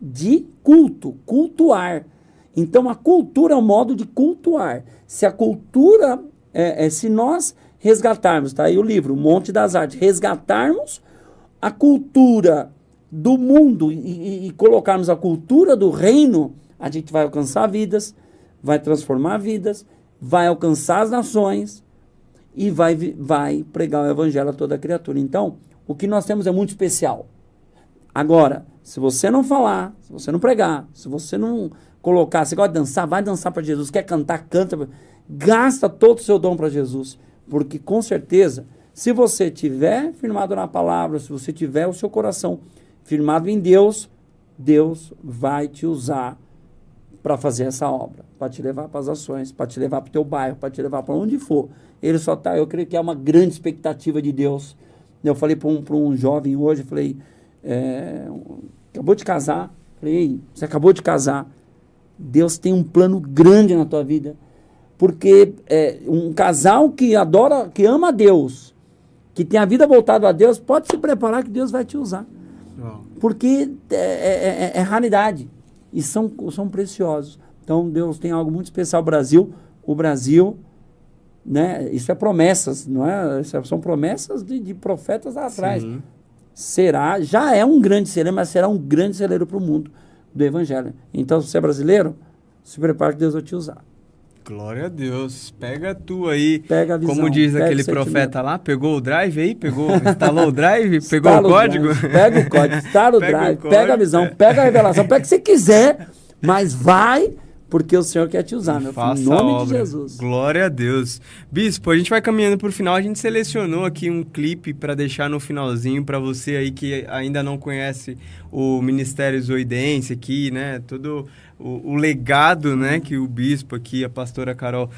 de culto, cultuar. Então, a cultura é um modo de cultuar. Se a cultura, se nós resgatarmos, tá aí o livro, o Monte das Artes, resgatarmos a cultura do mundo e colocarmos a cultura do reino, a gente vai alcançar vidas, vai transformar vidas, vai alcançar as nações e vai pregar o evangelho a toda criatura. Então, o que nós temos é muito especial. Agora, se você não falar, se você não pregar, se você não colocar, você gosta de dançar, vai dançar para Jesus, quer cantar, canta, gasta todo o seu dom para Jesus, porque com certeza, se você tiver firmado na palavra, se você tiver o seu coração firmado em Deus, Deus vai te usar para fazer essa obra, para te levar para as ações, para te levar para o teu bairro, para te levar para onde for. Ele só está, eu creio que é uma grande expectativa de Deus. Eu falei para um jovem hoje, falei, acabou de casar, falei, ei, você acabou de casar, Deus tem um plano grande na tua vida, porque um casal que adora, que ama a Deus, que tem a vida voltada a Deus, pode se preparar que Deus vai te usar, porque é raridade, e são preciosos. Então Deus tem algo muito especial. O Brasil né? Isso é promessas, não é? São promessas de profetas lá atrás. Sim. Já é um grande celeiro, mas será um grande celeiro para o mundo do Evangelho. Então, se você é brasileiro, se prepare que Deus vai te usar. Glória a Deus. Pega tu aí. Pega a visão, Como diz pega aquele o sentimento. profeta lá, pegou o drive aí, instalou o drive, pegou o código. Pega o código, instala o Pega o drive, código, pega a visão, pega a revelação, pega o que você quiser, mas vai, porque o Senhor quer te usar, meu filho. Faça Em nome a obra. de Jesus. Glória a Deus. Bispo, a gente vai caminhando pro final. A gente selecionou aqui um clipe para deixar no finalzinho para você aí que ainda não conhece o Ministério Zoidense aqui, né? Todo o legado, né, que o bispo aqui, a pastora Carol,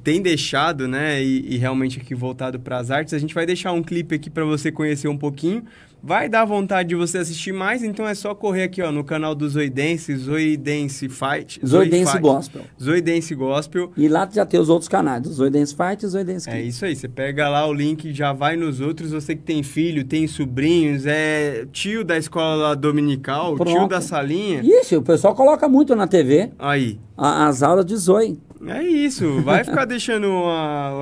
tem deixado, né? E realmente aqui voltado para as artes. A gente vai deixar um clipe aqui para você conhecer um pouquinho. Vai dar vontade de você assistir mais, então é só correr aqui, ó, no canal do Zoidense, Zoidense Fight. Zoidense Gospel. Zoidense Gospel. E lá já tem os outros canais, o Zoidense Fight e o Zoidense É Clip. isso aí, você pega lá o link, já vai nos outros, você que tem filho, tem sobrinhos, é tio da escola dominical, Pronto. tio da salinha. Ixi, o pessoal coloca muito na TV Aí, as aulas de Zoe. é isso, vai ficar deixando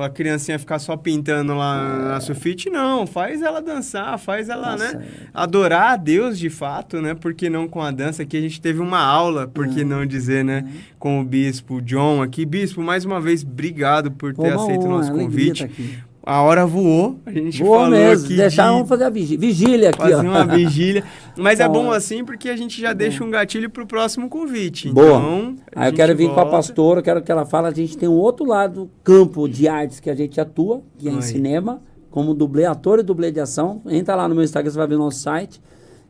a criancinha ficar só pintando lá na sulfite, não, faz ela dançar, faz ela, Tá né, certo. adorar a Deus de fato, né, porque não com a dança, aqui a gente teve uma aula, por que não dizer, né, com o bispo John aqui. Bispo, mais uma vez, obrigado por ter aceito o nosso convite. A hora voou, a gente Boa falou mesmo, aqui vamos fazer a vigília aqui, fazer ó. uma vigília. Mas é Tá bom ótimo. assim porque a gente já deixa um gatilho pro próximo convite. Boa. Então, Aí eu quero vir com a pastora, eu quero que ela fale, a gente tem um outro lado, campo de artes que a gente atua, que é em Aí. cinema, como dublê, ator e dublê de ação. Entra lá no meu Instagram, você vai ver o nosso site.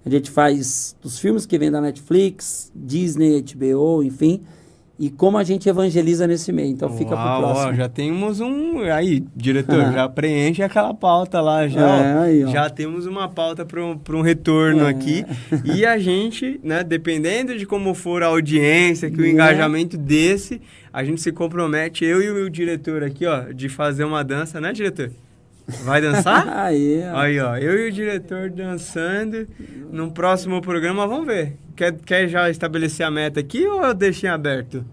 A gente faz os filmes que vêm da Netflix, Disney, HBO, enfim. E como a gente evangeliza nesse meio. Então fica pro próximo. Ó, já temos um... Aí, diretor, já preenche aquela pauta lá. Já, aí, ó. já temos uma pauta para um retorno aqui. E a gente, né, dependendo de como for a audiência, que o engajamento desse, a gente se compromete, eu e o meu diretor aqui, ó, de fazer uma dança, né, diretor? Vai dançar? Aí, ó. Aí, ó, eu e o diretor dançando. No próximo programa, vamos ver. Quer já estabelecer a meta aqui ou eu deixo em aberto?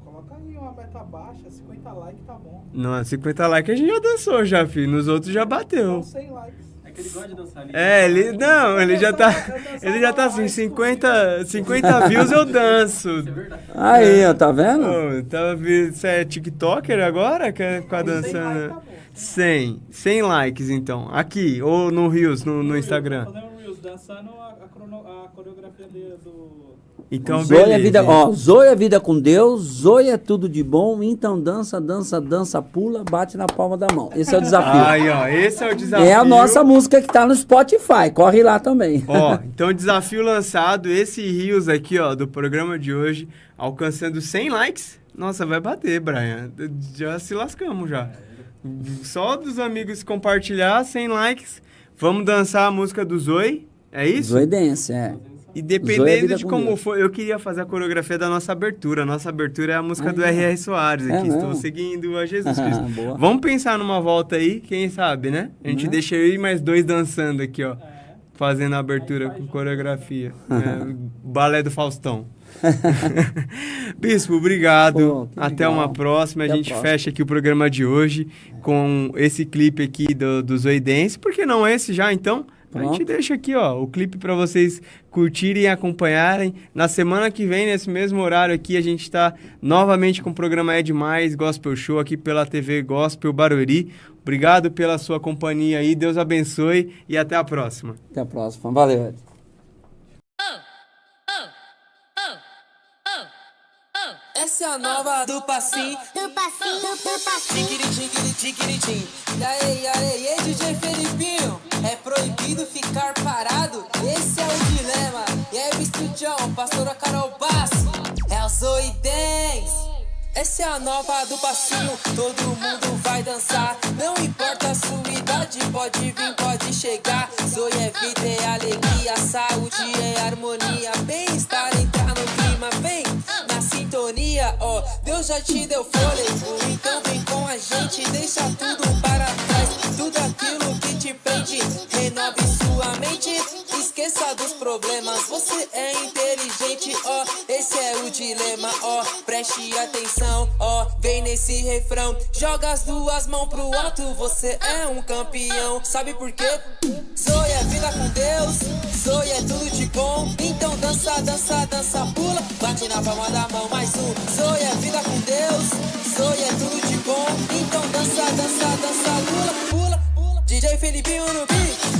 Coloca aí uma meta baixa, 50 likes tá bom. Não, 50 likes a gente já dançou já, filho. Nos outros já bateu. 100 likes. É que ele gosta de dançar ali. Ele já tá assim, 50 views eu danço. É verdade. Aí, ó, tá vendo? Você é TikToker agora? Quer ficar dançando? 100 likes então. Aqui, ou no Reels, no Instagram. Fazer um Reels dançando a coreografia do... Então, Zoe é beleza. vida, ó, Zoe é vida com Deus, Zoe é tudo de bom, então dança, dança, dança, pula, bate na palma da mão. Esse é o desafio. Aí, ó, esse é o desafio. É a nossa música que tá no Spotify, corre lá também. Ó, então desafio lançado, esse Reels aqui, ó, do programa de hoje, alcançando 100 likes. Nossa, vai bater, Brian. Já se lascamos já. Só dos amigos compartilhar, 100 likes. Vamos dançar a música do Zoe, é isso? Zoe Dance, é. E Zoe é dependendo vida de com como Deus. for, eu queria fazer a coreografia da nossa abertura. A nossa abertura é a música do é. R.R. Soares É aqui. mesmo? Estou seguindo a Jesus Cristo. Boa. Vamos pensar numa volta aí, quem sabe, né? A gente deixa eu e mais dois dançando aqui, ó. Fazendo a abertura com coreografia. É, balé do Faustão. Bispo, obrigado. Pô, que Até legal. uma próxima. Até A a gente próxima. fecha aqui o programa de hoje com esse clipe aqui do Zoidense. Por que não esse já, então? A gente Pronto. deixa aqui, ó, o clipe para vocês curtirem e acompanharem. Na semana que vem, nesse mesmo horário aqui, a gente está novamente com o programa É Demais Gospel Show aqui pela TV Gospel Barueri. Obrigado pela sua companhia aí. Deus abençoe e até a próxima. Até a próxima. Valeu, Ed. Essa é a nova do passinho. Tiquiri-tiquiri-tiquiri-tim. E aí, DJ Felipinho? É proibido ficar parado? Esse é o dilema. E aí, Bispo John, pastora Carol Bassi. É o Zoe Dance. Essa é a nova do passinho, todo mundo vai dançar. Não importa a sua idade, pode vir, pode chegar. Zoe é vida, é alegria, saúde é harmonia. Bem-estar, entrar no clima, vem na sintonia, ó. Deus já te deu fôlego, então vem com a gente. Deixa tudo para trás, tudo aquilo que te prende. Renove sua mente, esqueça dos problemas. Você é inteligente, ó. Esse é o dilema, ó. Preste atenção, ó. Vem nesse refrão. Joga as duas mãos pro alto, você é um campeão. Sabe por quê? Zoe é vida com Deus, Zoe é tudo de bom. Então dança, dança, dança, pula, bate na palma da mão, mais um. Zoe é vida com Deus, Zoe é tudo de bom. Então dança, dança, dança, pula, pula, pula. DJ Felipinho no beat.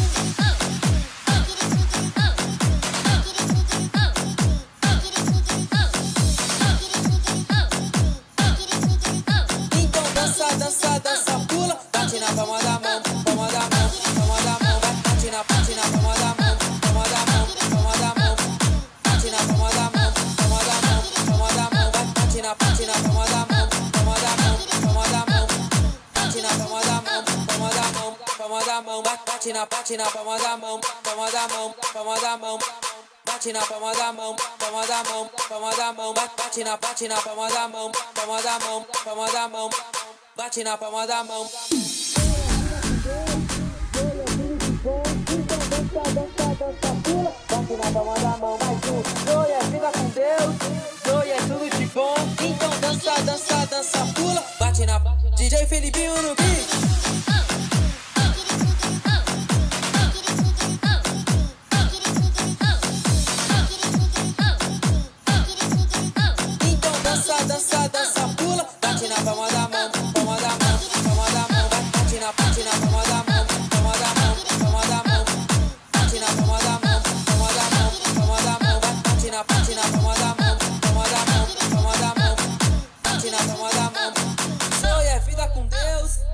Dança, dança, pula, bate na palma da mão, palma da mão, palma da mão, bate na palma da mão, palma da mão, palma da mão, bate na palma da mão, palma da mão, palma da mão, bate na palma da mão, palma da mão, palma da mão, bate na palma da mão, palma da mão, palma da mão, bate na palma da mão, palma da mão, palma da mão. Bate na palma da mão, palma da mão, palma da mão, bate na palma da mão, palma da mão, palma da mão, bate na palma da mão. Bate na palma da mão, mais um. Zoe é vida com Deus, Zoe é tudo de bom. Então dança, dança, dança, pula, bate na DJ Felipinho no beat. Dança, dança, dança, pula, bate na palma da mão, palma da mão, palma da mão, bate na palma da mão, palma da mão, palma da mão, bate na palma da mão, palma da mão, palma da mão, bate na palma da mão, palma da mão, palma da mão, bate na palma da mão. Zoe é vida com Deus.